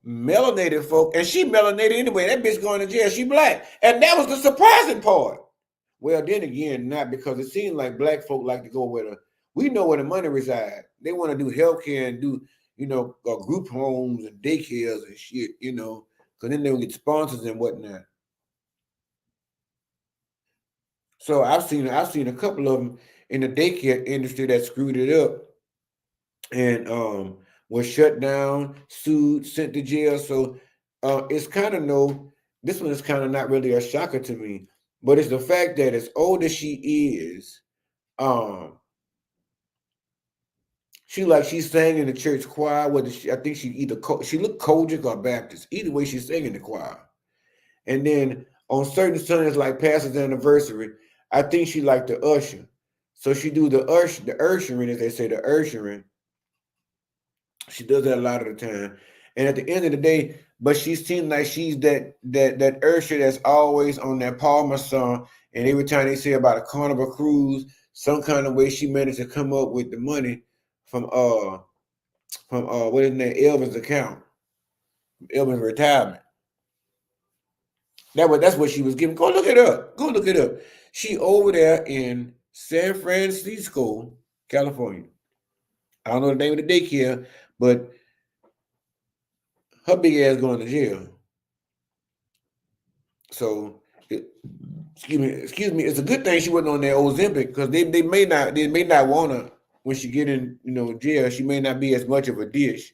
melanated folk, and she melanated anyway, that bitch going to jail, she black. And that was the surprising part. Well, then again, not, because it seems like black folk like to go where we know where the money resides. They want to do healthcare and do, group homes and daycares and shit, because then they'll get sponsors and whatnot. So I've seen a couple of them in the daycare industry that screwed it up and was shut down, sued, sent to jail. So it's kind of this one is kind of not really a shocker to me, but it's the fact that as old as she is, she sang in the church choir. I think she looked Kojic or Baptist. Either way, she sang in the choir. And then on certain Sundays, like Pastor's anniversary, I think she liked the usher. So she do the ushering, as they say, the ushering. She does that a lot of the time. And at the end of the day, but she seems like she's that usher that's always on that Palmer song. And every time they say about a Carnival cruise, some kind of way she managed to come up with the money from what is that, Elvin's account, Elvin's retirement. That's what she was giving. Go look it up. She over there in San Francisco, California. I don't know the name of the daycare, but her big ass going to jail. So, excuse me. It's a good thing she wasn't on that Ozempic, because they may not want to, when she get in jail. She may not be as much of a dish.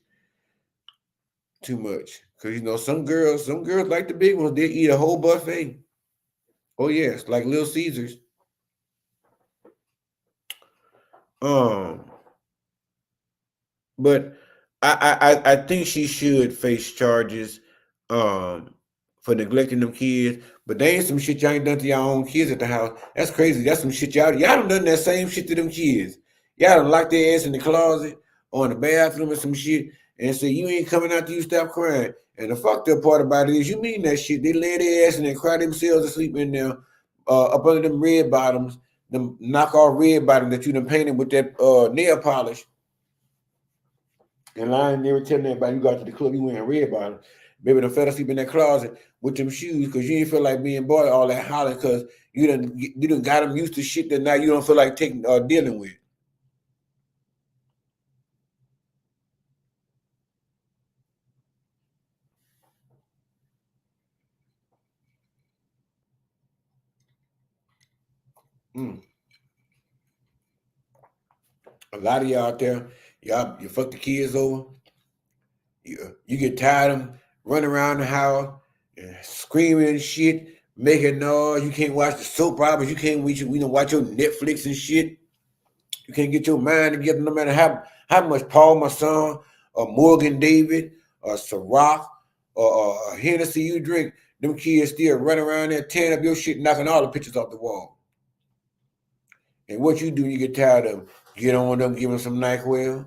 Too much, because some girls like the big ones. They eat a whole buffet. Oh yes, like Little Caesars. But I think she should face charges for neglecting them kids. But they ain't some shit y'all ain't done to your own kids at the house. That's crazy. That's some shit y'all done that same shit to them kids. Y'all done locked their ass in the closet or in the bathroom or some shit and say, you ain't coming out till you stop crying. And the fucked up part about it is, you mean that shit. They lay their ass and they cry themselves to sleep in there up under them red bottoms, them knockoff red bottoms that you done painted with that nail polish. And lying there telling everybody you got to the club, you wearing red bottoms. Baby done fell asleep in that closet with them shoes because you ain't feel like being boy all that hollering because you done got them used to shit that now you don't feel like taking or dealing with. A lot of y'all out there, you fuck the kids over. You get tired of them running around the house, screaming and shit, making noise. You can't watch the soap operas. You can't watch your Netflix and shit. You can't get your mind together no matter how much Paul Masson or Morgan David or Ciroc or Hennessy you drink. Them kids still running around there tearing up your shit, knocking all the pictures off the wall. And what you do when you get tired of them, get on them, give them some NyQuil.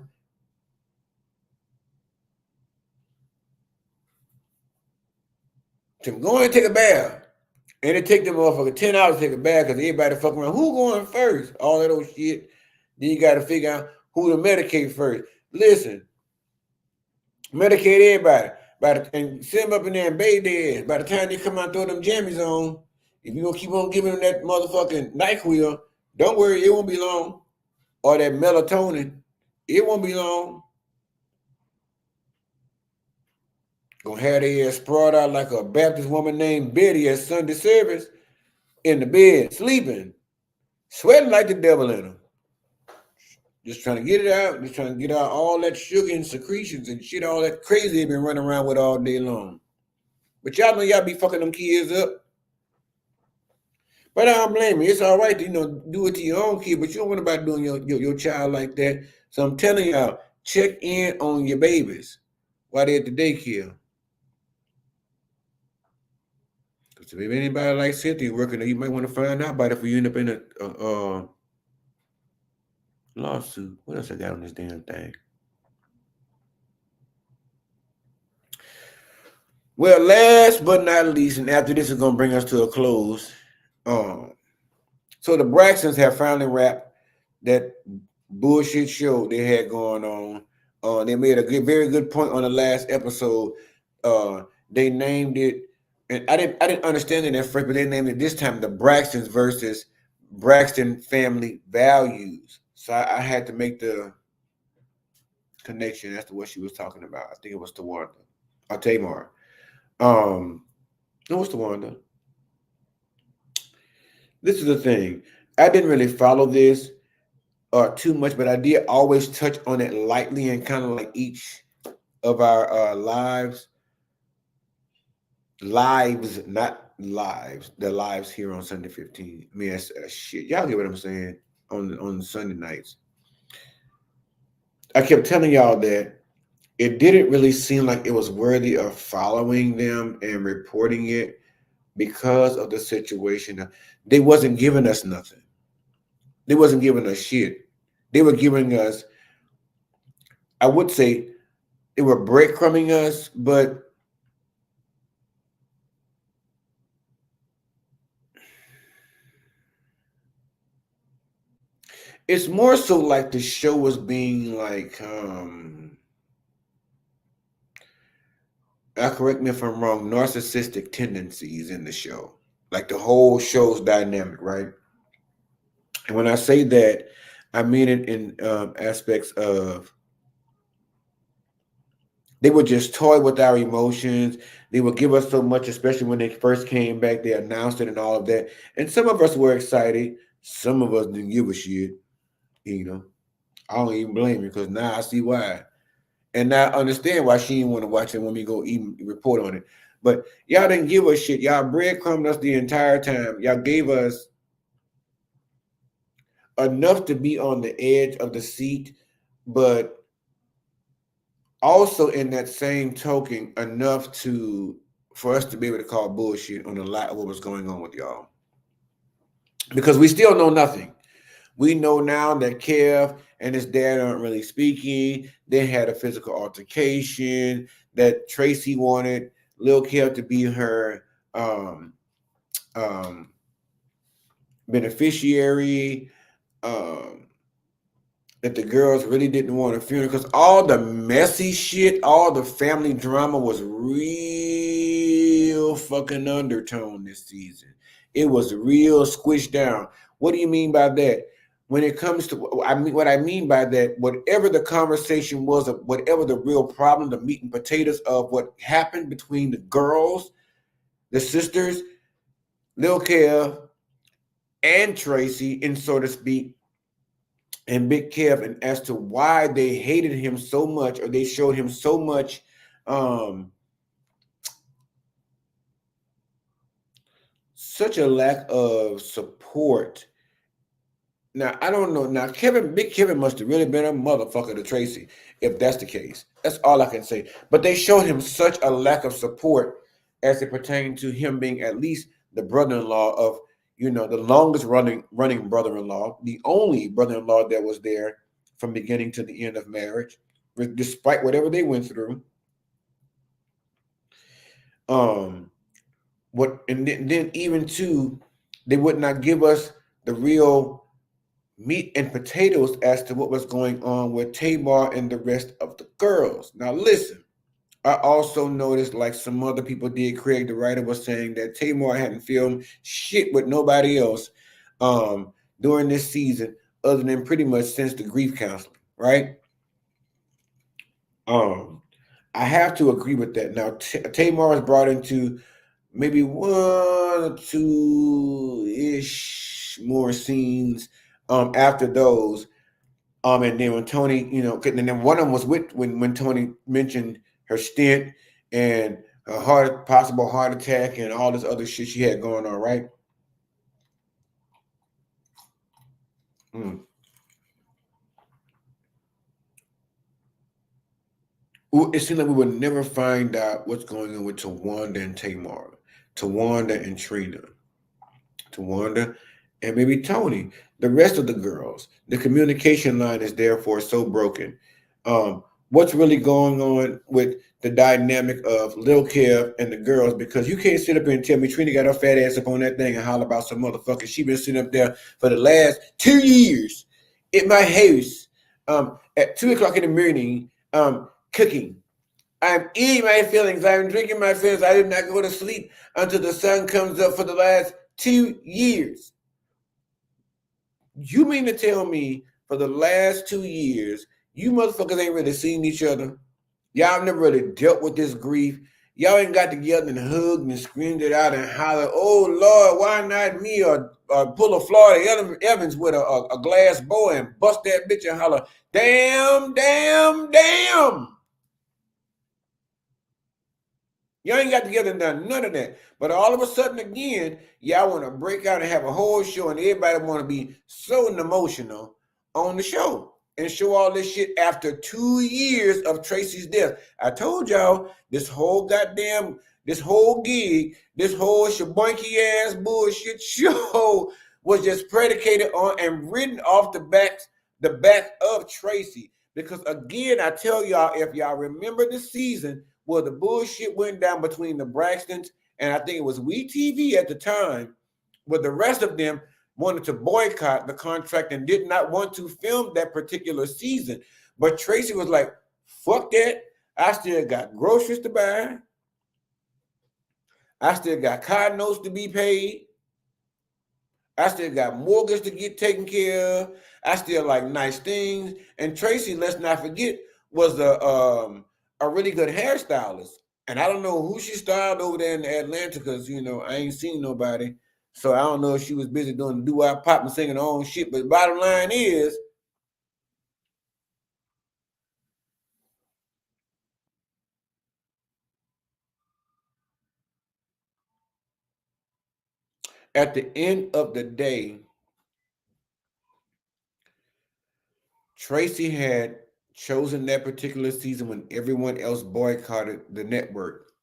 to go and take a bath. And it take them motherfucker 10 hours to take a bath because everybody fucking around. Who going first? All that old shit. Then you got to figure out who to medicate first. Listen, medicate everybody. And send them up in there and bathe their ass. By the time they come out and throw them jammies on, if you gonna keep on giving them that motherfucking NyQuil, don't worry, it won't be long. Or that melatonin, it won't be long. Gonna have their ass sprawled out like a Baptist woman named Betty at Sunday service in the bed, sleeping, sweating like the devil in them. Just trying to get it out, just trying to get out all that sugar and secretions and shit, all that crazy they've been running around with all day long. But y'all know y'all be fucking them kids up. But I don't blame you. It's all right to, do it to your own kid, but you don't want about doing your child like that. So I'm telling y'all, check in on your babies while they're at the daycare. Because if anybody like Cynthia working there, you might want to find out about it if you end up in a lawsuit. What else I got on this damn thing? Well, last but not least, and after this is going to bring us to a close. So the Braxtons have finally wrapped that bullshit show they had going on. They made a very good point on the last episode. They named it, and I didn't understand it at first, but they named it this time the Braxtons versus Braxton Family Values. So I had to make the connection as to what she was talking about. I think it was Tawanda or Tamar. No, it was Tawanda. This is the thing. I didn't really follow this too much, but I did always touch on it lightly and kind of like each of our lives, not lives, the lives here on Sunday 15. I mean, that's shit. Y'all get what I'm saying on Sunday nights. I kept telling y'all that it didn't really seem like it was worthy of following them and reporting it because of the situation. They wasn't giving us nothing. They wasn't giving us shit. They were giving us, I would say, they were breadcrumbing us, but it's more so like the show was being like, correct me if I'm wrong, narcissistic tendencies in the show. Like the whole show's dynamic, right? And when I say that, I mean it in aspects of they would just toy with our emotions. They would give us so much, especially when they first came back. They announced it and all of that. And some of us were excited. Some of us didn't give a shit. I don't even blame you because now I see why. And now I understand why she didn't want to watch it when we go even report on it. But y'all didn't give us shit. Y'all breadcrumbed us the entire time. Y'all gave us enough to be on the edge of the seat, but also in that same token, enough for us to be able to call bullshit on a lot of what was going on with y'all. Because we still know nothing. We know now that Kev and his dad aren't really speaking. They had a physical altercation, that Tracy wanted Lil Kev to be her beneficiary, that the girls really didn't want a funeral because all the messy shit, all the family drama was real fucking undertone this season. It was real squished down. What do you mean by that? When it comes to, what I mean by that, whatever the conversation was, of whatever the real problem, the meat and potatoes of what happened between the girls, the sisters, Lil Kev, and Tracy, and so to speak, and Big Kev, and as to why they hated him so much, or they showed him so much such a lack of support. Now, I don't know. Now, Big Kevin must have really been a motherfucker to Tracy, if that's the case. That's all I can say. But they showed him such a lack of support as it pertained to him being at least the brother-in-law of, the longest running brother-in-law, the only brother-in-law that was there from beginning to the end of marriage, despite whatever they went through. what, and then even too, they would not give us the real meat and potatoes as to what was going on with Tamar and the rest of the girls. Now listen, I also noticed, like some other people did, Craig the writer was saying that Tamar hadn't filmed shit with nobody else during this season other than pretty much since the grief counseling, right? Um, I have to agree with that. Now, Tamar is brought into maybe one or two ish more scenes after those. And then when Tony, and then one of them was with when Tony mentioned her stint and her possible heart attack and all this other shit she had going on, right? Mm. It seemed like we would never find out what's going on with Tawanda and Tamar, Tawanda and Trina, Tawanda and maybe Tony. The rest of the girls, the communication line is therefore so broken. What's really going on with the dynamic of Lil Kev and the girls? Because you can't sit up here and tell me Trina got her fat ass up on that thing and holler about some motherfucker. She been sitting up there for the last 2 years at my house at 2 o'clock in the morning cooking. I'm eating my feelings. I'm drinking my feelings. I did not go to sleep until the sun comes up for the last 2 years. You mean to tell me for the last 2 years, you motherfuckers ain't really seen each other? Y'all never really dealt with this grief. Y'all ain't got together and hugged and screamed it out and hollered, "Oh Lord, why not me?" Or pull a Florida Evans with a glass boy and bust that bitch and holler, "Damn, damn, damn." Y'all ain't got together and done none of that. But all of a sudden, again, y'all want to break out and have a whole show, and everybody want to be so emotional on the show and show all this shit after 2 years of Tracy's death. I told y'all this whole goddamn, this whole gig, this whole shaboinky ass bullshit show was just predicated on and written off the back of Tracy. Because again, I tell y'all, if y'all remember the season where the bullshit went down between the Braxtons and I think it was WeTV at the time, where the rest of them wanted to boycott the contract and did not want to film that particular season. But Tracy was like, fuck that. I still got groceries to buy. I still got car notes to be paid. I still got mortgage to get taken care of. I still like nice things. And Tracy, let's not forget, was a really good hairstylist. And I don't know who she styled over there in Atlanta because, I ain't seen nobody. So I don't know if she was busy doing doo-wop pop and singing her own shit. But the bottom line is, at the end of the day, Tracy had chosen that particular season when everyone else boycotted the network.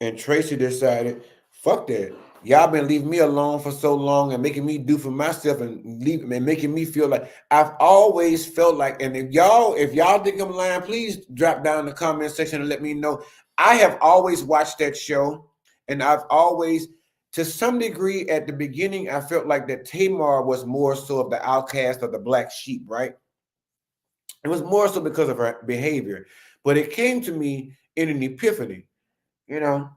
And Tracy decided, fuck that. Y'all been leaving me alone for so long and making me do for myself and making me feel like I've always felt like, and if y'all think I'm lying, please drop down in the comment section and let me know. I have always watched that show, and I've always, to some degree, at the beginning, I felt like that Tamar was more so of the outcast of the black sheep, right? It was more so because of her behavior. But it came to me in an epiphany, you know.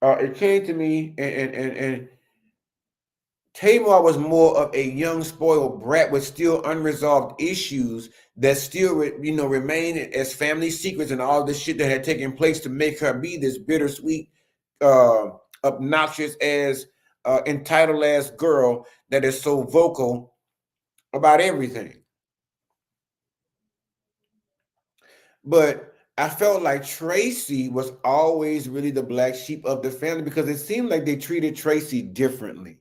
It came to me, and Tamar was more of a young, spoiled brat with still unresolved issues that still, remain as family secrets and all this shit that had taken place to make her be this bittersweet, obnoxious as, entitled ass girl that is so vocal about everything. But I felt like Tracy was always really the black sheep of the family because it seemed like they treated Tracy differently.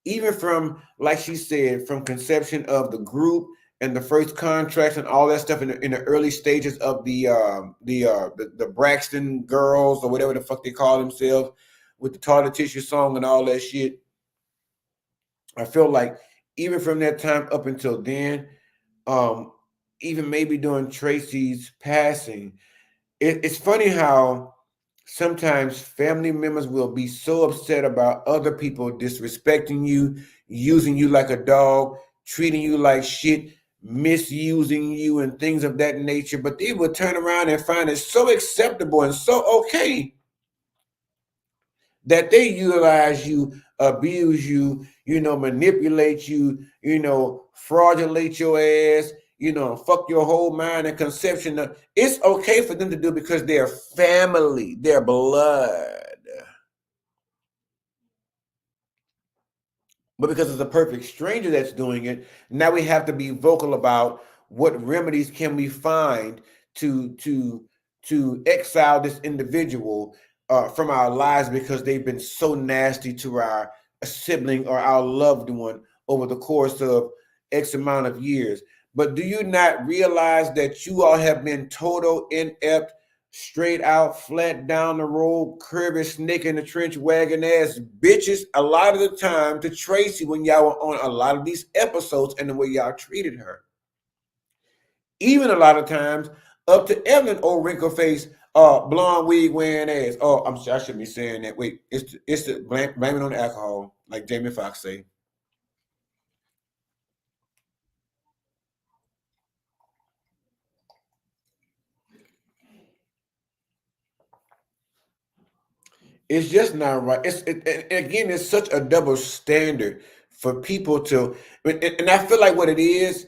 Even from, like she said, from conception of the group and the first contracts and all that stuff in the early stages of the Braxton girls or whatever the fuck they call themselves with the Tartar Tissue song and all that shit. I feel like even from that time up until then, um, even maybe during Tracy's passing, it's funny how Sometimes family members will be so upset about other people disrespecting you, using you like a dog, treating you like shit, misusing you, and things of that nature. But they will turn around and find it so acceptable and so okay that they utilize you, abuse you, manipulate you, fraudulate your ass, fuck your whole mind and conception. It's okay for them to do it because they're family, they're blood. But because it's a perfect stranger that's doing it, now we have to be vocal about what remedies can we find to exile this individual from our lives because they've been so nasty to our sibling or our loved one over the course of X amount of years. But do you not realize that you all have been total inept, straight out, flat down the road, curvy snake in the trench, wagon ass bitches a lot of the time to Tracy when y'all were on a lot of these episodes and the way y'all treated her? Even a lot of times up to Evelyn, old wrinkle face, blonde wig wearing ass. Oh, I'm sorry, I shouldn't be saying that. Wait, it's the blame it on the alcohol, like Jamie Foxx say. It's just not right. Again, it's such a double standard for people to, and I feel like what it is,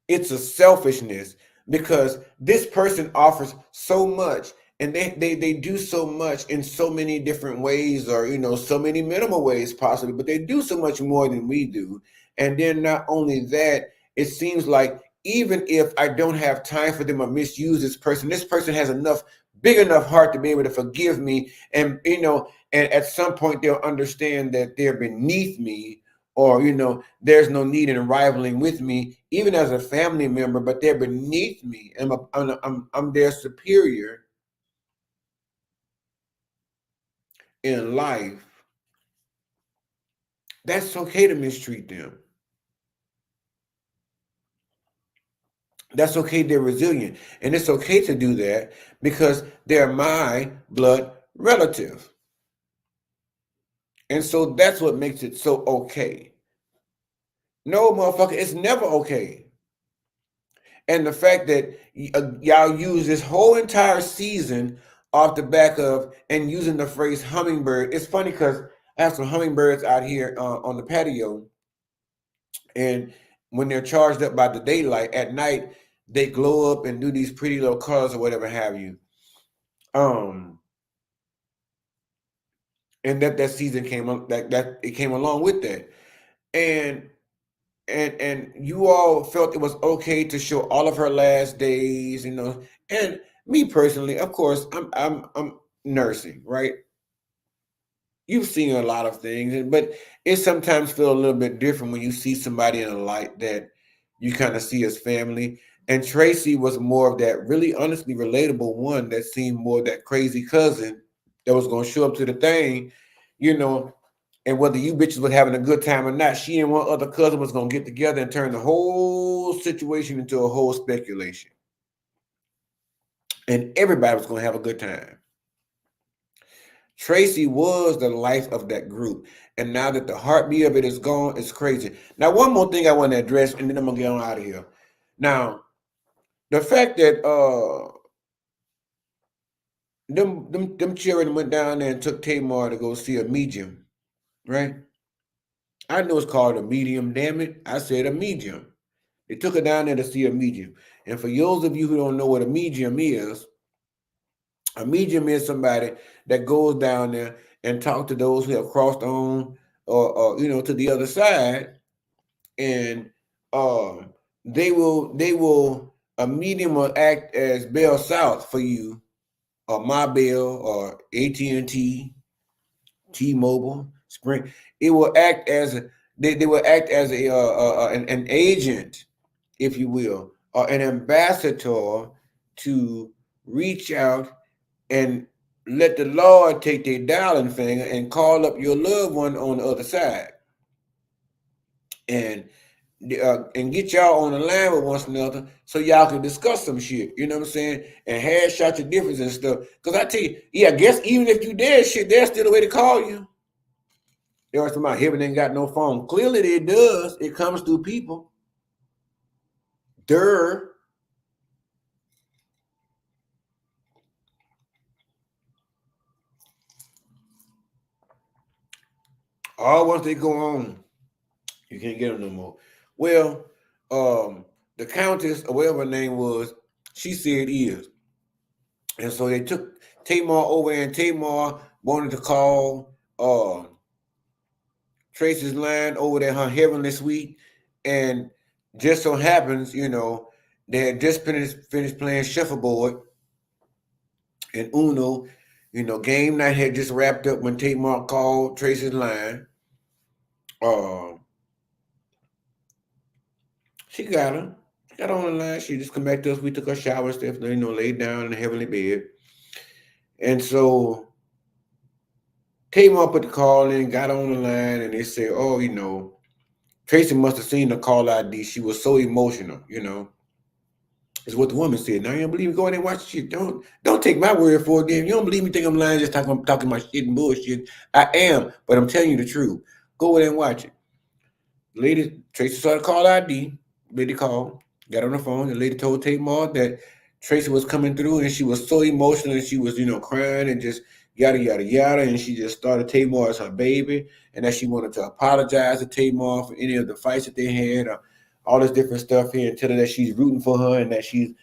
it's a selfishness because this person offers so much and they do so much in so many different ways, or so many minimal ways possibly, but they do so much more than we do. And then not only that, it seems like even if I don't have time for them or misuse this person has enough big enough heart to be able to forgive me, and and at some point they'll understand that they're beneath me, or there's no need in rivaling with me even as a family member, but they're beneath me and I'm their superior in life. That's okay to mistreat them. That's okay, they're resilient, and it's okay to do that because they're my blood relative. And so that's what makes it so okay. No, motherfucker, it's never okay. And the fact that y'all use this whole entire season off the back of and using the phrase hummingbird. It's funny because I have some hummingbirds out here on the patio, and when they're charged up by the daylight at night, they glow up and do these pretty little colors or whatever have you. Um, and that season came up, that it came along with that, and and you all felt it was okay to show all of her last days, and me personally, of course, I'm nursing, right? You've seen a lot of things, but it sometimes feels a little bit different when you see somebody in a light that you kind of see as family. And Tracy was more of that really honestly relatable one that seemed more that crazy cousin that was going to show up to the thing, you know, and whether you bitches were having a good time or not, she and one other cousin was going to get together and turn the whole situation into a whole speculation. And everybody was going to have a good time. Tracy was the life of that group. And now that the heartbeat of it is gone, it's crazy. Now, one more thing I want to address, and then I'm gonna get on out of here. Now, the fact that them children went down there and took Tamar to go see a medium, right? I know it's called a medium, damn it. I said a medium. They took her down there to see a medium. And for those of you who don't know what a medium is somebody that goes down there and talk to those who have crossed on, or to the other side, and um they will a medium will act as Bell South for you, or My Bell, or AT&T, T-Mobile, Sprint. It will act as they will act as an agent, if you will, or an ambassador to reach out and let the Lord take their dialing finger and call up your loved one on the other side. And and get y'all on the line with one another so y'all can discuss some shit. You know what I'm saying? And hash out your differences and stuff. Because I tell you, yeah, I guess even if you dead shit, there's still a way to call you. There was somebody heaven ain't got no phone. Clearly it does. It comes through people. Durr. All once they go on, you can't get them no more. Well, the countess or whatever her name was, she said is. And so they took Tamar over, and Tamar wanted to call Tracy's line over there, her heavenly suite. And just so happens, they had just finished playing shuffleboard and Uno. Game night had just wrapped up when Tamar called Tracy's line. She got her. She got on the line. She just come back to us. We took her shower and stuff, laid down in the heavenly bed. And so Tamar put the call in, got on the line, and they said, oh, Tracy must have seen the call ID. She was so emotional, is what the woman said. Now you don't believe me? Go in and watch shit. Don't take my word for it. Then you don't believe me? Think I'm lying? Just talking my shit and bullshit. I am, but I'm telling you the truth. Go in and watch it. Lady Tracy saw the call ID. Lady called, got on the phone. The lady told Tamar that Tracy was coming through, and she was so emotional, and she was crying and just yada yada yada, and she just started Tamar as her baby, and that she wanted to apologize to Tamar for any of the fights that they had. All this different stuff here, and tell her that she's rooting for her and that she's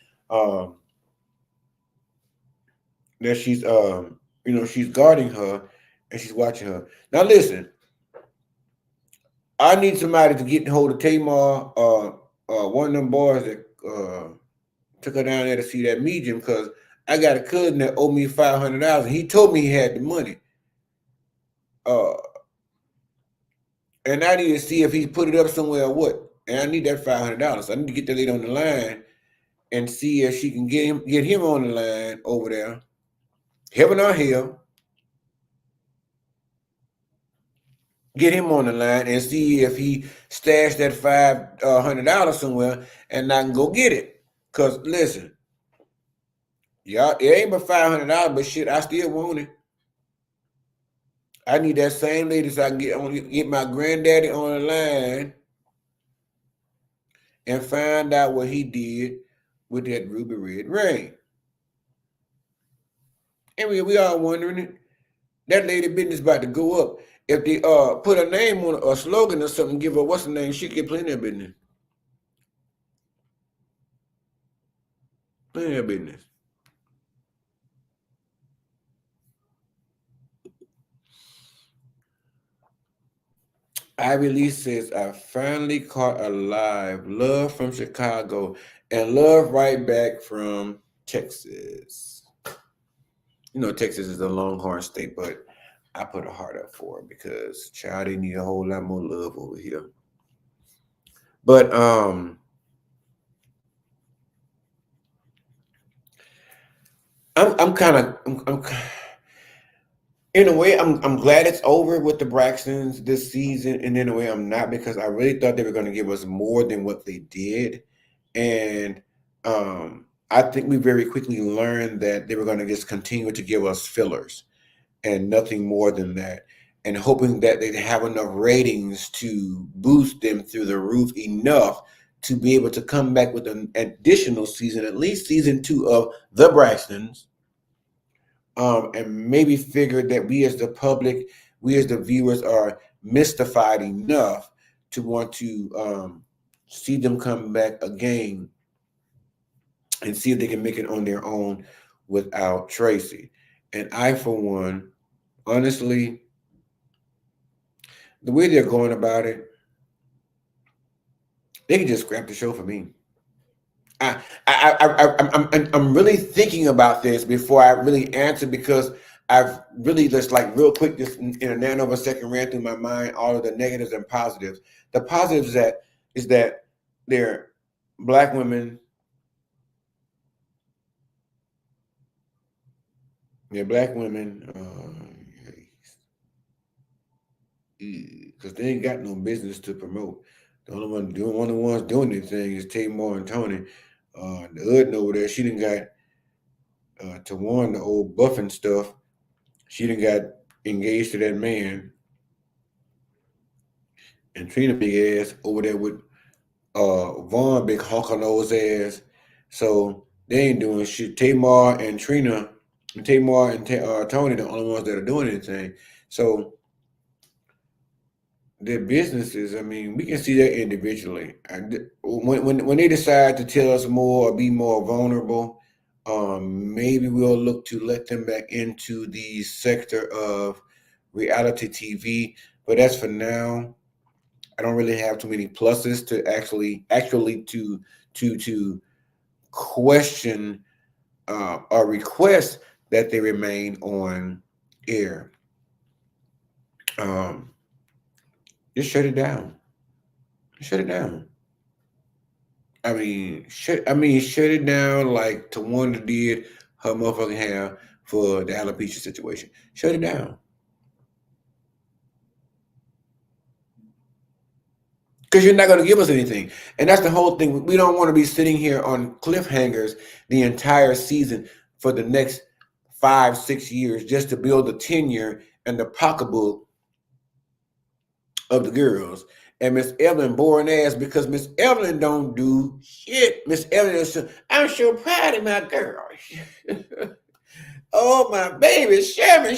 she's guarding her and she's watching her. Now listen, I need somebody to get hold of Tamar, one of them boys that took her down there to see that medium, because I got a cousin that owed me $500 and he told me he had the money. And I need to see if he put it up somewhere or what. And I need that $500. I need to get that lady on the line and see if she can get him on the line over there, heaven or hell. Get him on the line and see if he stashed that $500 somewhere, and I can go get it. Cause listen, y'all, it ain't but $500, but shit, I still want it. I need that same lady so I can get my granddaddy on the line and find out what he did with that ruby red ring. And we all wondering it. That lady business about to go up. If they put a name on a slogan or something, give her what's the name, she get plenty of business. Plenty of business. Ivy Lee says, I finally caught alive. Love from Chicago and love right back from Texas. Texas is a Longhorn state, but I put a heart up for it because child, they need a whole lot more love over here. But I'm kind of in a way, I'm glad it's over with the Braxtons this season, and in a way, I'm not, because I really thought they were going to give us more than what they did, and I think we very quickly learned that they were going to just continue to give us fillers and nothing more than that, and hoping that they'd have enough ratings to boost them through the roof enough to be able to come back with an additional season, at least season 2 of the Braxtons. And maybe figured that we as the public, we as the viewers are mystified enough to want to see them come back again and see if they can make it on their own without Tracy. And I, for one, honestly, the way they're going about it, they can just scrap the show for me. I'm really thinking about this before I really answer, because I've really just real quick, just in a nano of a second, ran through my mind all of the negatives and positives. The positives is that they're Black women. They're Black women, because they ain't got no business to promote. The only one of the ones doing anything is Tamar and Tony. The other over there, she done got to one the old buffing stuff. She done got engaged to that man, and Trina big ass over there with Vaughn big honker nose ass. So they ain't doing shit. Tamar and Tony the only ones that are doing anything. So their businesses, I mean, we can see that individually. When they decide to tell us more or be more vulnerable, maybe we'll look to let them back into the sector of reality TV. But as for now, I don't really have too many pluses to actually to question or request that they remain on air. Just shut it down. Shut it down. Shut it down like Tawanda did her motherfucking hair for the alopecia situation. Shut it down. Because you're not going to give us anything. And that's the whole thing. We don't want to be sitting here on cliffhangers the entire season for the next 5-6 years just to build the tenure and the pocketbook of the girls. And Miss Evelyn boring ass because Miss Evelyn don't do shit. Miss Evelyn is I'm so proud of my girl. Oh, my baby, Sherman.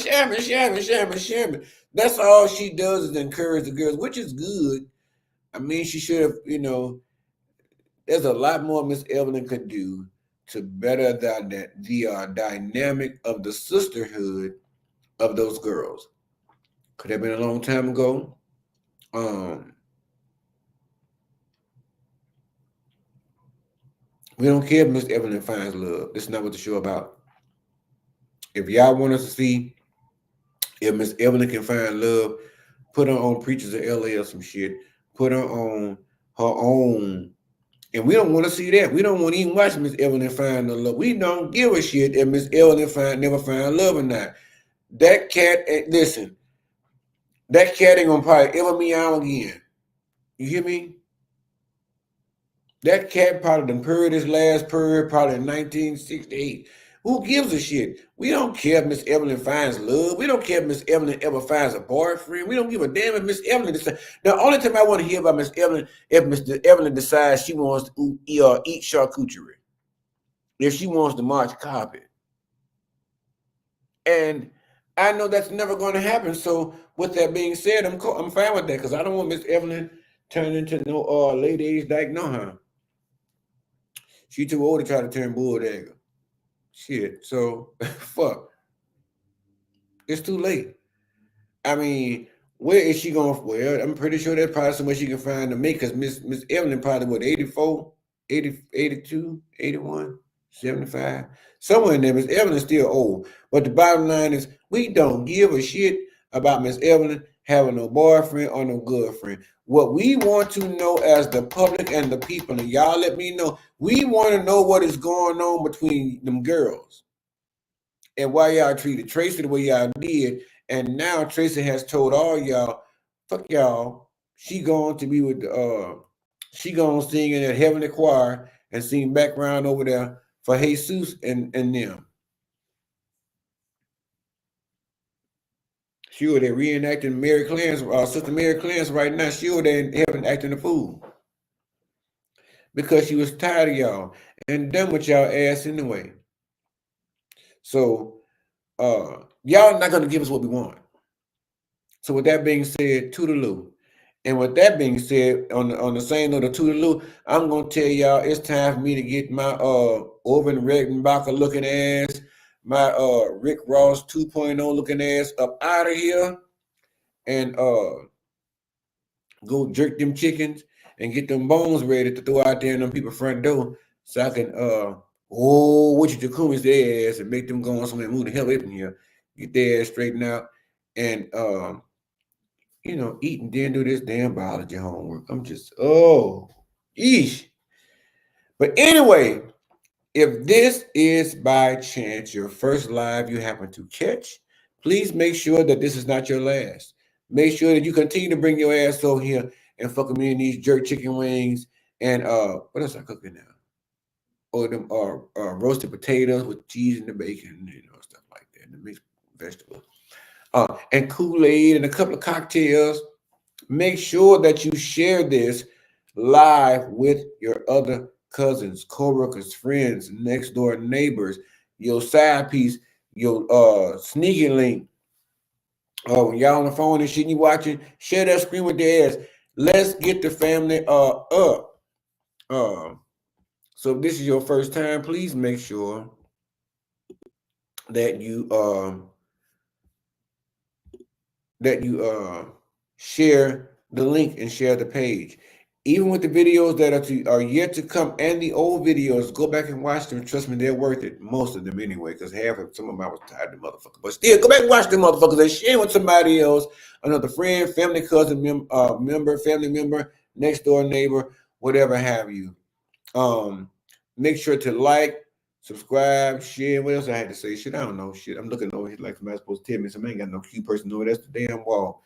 That's all she does is encourage the girls, which is good. I mean, she should have, there's a lot more Miss Evelyn could do to better the dynamic of the sisterhood of those girls. Could have been a long time ago. We don't care if Miss Evelyn finds love. That's not what the show about. If y'all want us to see if Miss Evelyn can find love, put her on Preachers of LA or some shit. Put her on her own. And we don't want to see that. We don't want to even watch Miss Evelyn find the love. We don't give a shit if Miss Evelyn never find love or not. That cat, listen, that cat ain't gonna probably ever meow again. You hear me? That cat probably done purred his last purr probably in 1968. Who gives a shit? We don't care if Miss Evelyn finds love. We don't care if Miss Evelyn ever finds a boyfriend. We don't give a damn if Miss Evelyn decides. The only time I want to hear about Miss Evelyn if Miss Evelyn decides she wants to eat charcuterie. If she wants to march carpet. And I know that's never going to happen. So with that being said, I'm fine with that because I don't want Miss Evelyn turning into no late age dyke. No, huh? She too old to try to turn bulldagger. Shit. So fuck. It's too late. I mean, where is she going? Well, I'm pretty sure there's probably somewhere she can find to make because Miss Evelyn probably what 84, 80, 82, 81, 75. Somewhere in there. Miss Evelyn's still old. But the bottom line is we don't give a shit about Miss Evelyn having no boyfriend or no girlfriend. What we want to know as the public and the people, and y'all let me know, we want to know what is going on between them girls. And why y'all treated Tracy the way y'all did. And now Tracy has told all y'all, fuck y'all. She going to be with she going to sing in that heavenly choir and sing background over there for Jesus and them. She was there reenacting Mary Clarence, Sister Mary Clarence right now. She was there in heaven acting the fool. Because she was tired of y'all and done with y'all ass anyway. So y'all not going to give us what we want. So with that being said, toodaloo. And with that being said, on the same note of toodaloo, I'm going to tell y'all it's time for me to get my Orvin Redenbacher looking ass, my Rick Ross 2.0 looking ass up out of here and go jerk them chickens and get them bones ready to throw out there in them people's front door so I can what you Takumi's their ass and make them go on somewhere and move the hell up in here, get their ass straightened out and eat and then do this damn biology homework. I'm just, yeesh. But anyway, if this is by chance your first live you happen to catch, please make sure that this is not your last. Make sure that you continue to bring your ass over here and fucking me in these jerk chicken wings and what else I cooking now? Or them roasted potatoes with cheese and the bacon, stuff like that, and the mixed vegetables. And Kool-Aid and a couple of cocktails. Make sure that you share this live with your other cousins, coworkers, friends, next door neighbors, your side piece, your sneaky link. When y'all on the phone and shit, you watching, share that screen with their ass. Let's get the family up. So if this is your first time, please make sure that you share the link and share the page. Even with the videos that are yet to come and the old videos, go back and watch them. Trust me, they're worth it. Most of them anyway, because some of them I was tired of the motherfucker. But still, go back and watch them motherfuckers and share with somebody else, another friend, family, cousin, member, family member, next door neighbor, whatever have you. Make sure to like, subscribe, share. What else I had to say? Shit, I don't know. Shit, I'm looking over here like somebody's supposed to tell me something. I ain't got no cute person over. That's the damn wall.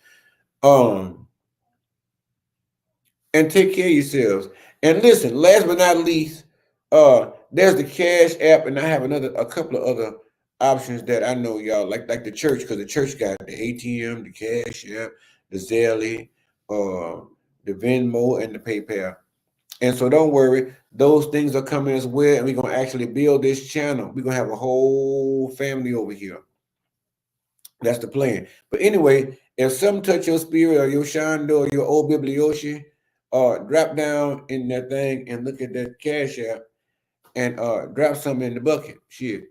And take care of yourselves. And listen, last but not least, there's the Cash App, and I have a couple of other options that I know y'all like the church, because the church got the ATM, the Cash App, the Zelle, the Venmo, and the PayPal. And so don't worry, those things are coming as well, and we're gonna actually build this channel. We're gonna have a whole family over here. That's the plan. But anyway, if something touch your spirit or your shando or your old biblioshi, drop down in that thing and look at that Cash App and drop something in the bucket. Shit.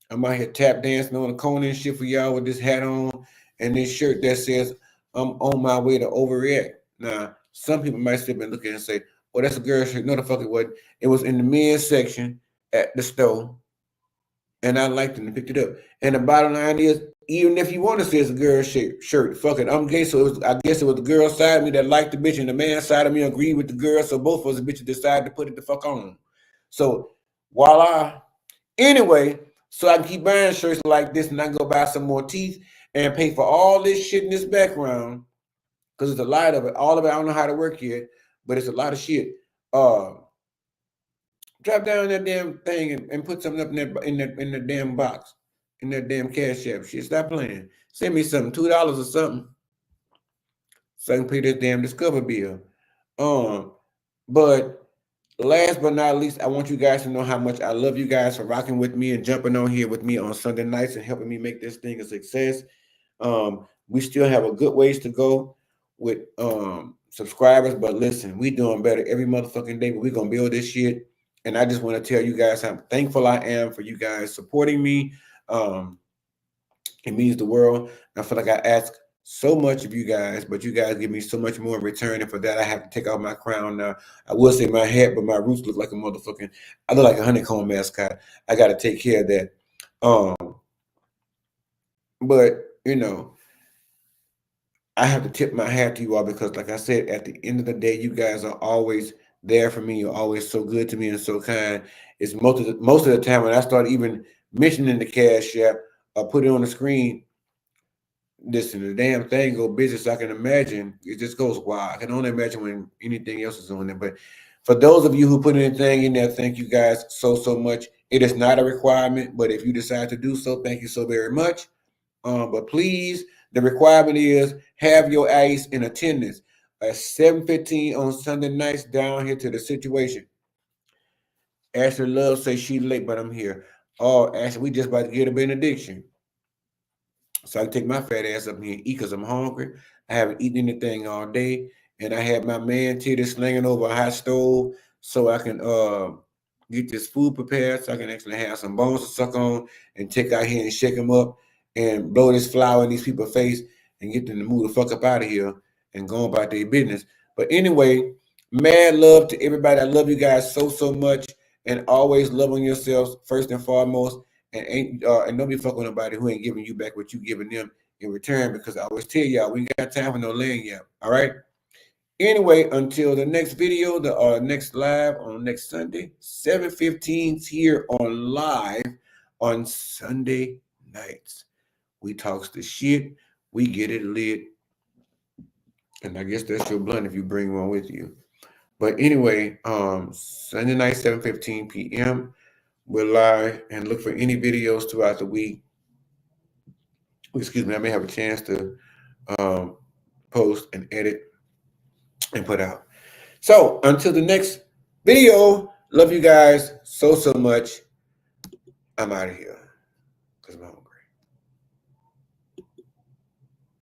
I'm out here tap dancing on the corner and shit for y'all with this hat on and this shirt that says I'm on my way to overreact. Now, some people might sit and look at it and say, "Oh, that's a girl shirt." No, the fuck it wasn't. It was in the men's section at the store, and I liked it and picked it up. And the bottom line is, even if you want to say it's a girl shirt, fuck it, I'm gay, so I guess it was the girl side of me that liked the bitch, and the man side of me agreed with the girl, so both of us bitches decided to put it the fuck on. So, voila. Anyway, so I can keep buying shirts like this, and I can go buy some more teeth and pay for all this shit in this background, because it's a lot of it. All of it, I don't know how to work yet, but it's a lot of shit. Drop down that damn thing and put something up in the damn box, in that damn Cash App shit. Stop playing. Send me something, $2 or something, so I can pay this damn Discover bill. But last but not least, I want you guys to know how much I love you guys for rocking with me and jumping on here with me on Sunday nights and helping me make this thing a success. We still have a good ways to go with subscribers, but listen, we doing better every motherfucking day. But we're gonna build this shit. And I just want to tell you guys how thankful I am for you guys supporting me. It means the world. I feel like I ask so much of you guys, but you guys give me so much more in return. And for that, I have to take off my crown now. I will say my hat, but my roots look like a motherfucking, I look like a honeycomb mascot. I got to take care of that. But, I have to tip my hat to you all because, like I said, at the end of the day, you guys are always there for me. You're always so good to me and so kind. It's most of the time when I start even mentioning the Cash App or put it on the screen, listen, the damn thing go busy, so I can imagine it just goes wild. I can only imagine when anything else is on there. But for those of you who put anything in there, thank you guys so much. It is not a requirement, but if you decide to do so, thank you so very much. But please, the requirement is have your ass in attendance at 7:15 on Sunday nights down here to the situation. Ashley Love says she's late, but I'm here. Oh, Ashley, we just about to get a benediction. So I can take my fat ass up here and eat because I'm hungry. I haven't eaten anything all day. And I had my man titty slinging over a hot stove so I can get this food prepared so I can actually have some bones to suck on and take out here and shake them up and blow this flour in these people's face and get them to move the fuck up out of here and go about their business. But anyway, mad love to everybody. I love you guys so much, and always love on yourselves first and foremost. And don't be fucking with nobody who ain't giving you back what you giving them in return, because I always tell y'all we ain't got time for no laying yet. All right. Anyway, until the next video, the next live on next Sunday, 7:15 here on live on Sunday nights. We talks the shit. We get it lit. And I guess that's your blunt if you bring one with you. But anyway, Sunday night, 7:15 p.m. We're live, and look for any videos throughout the week. Excuse me, I may have a chance to um, post and edit and put out. So until the next video, love you guys so much. I'm out of here because I'm hungry.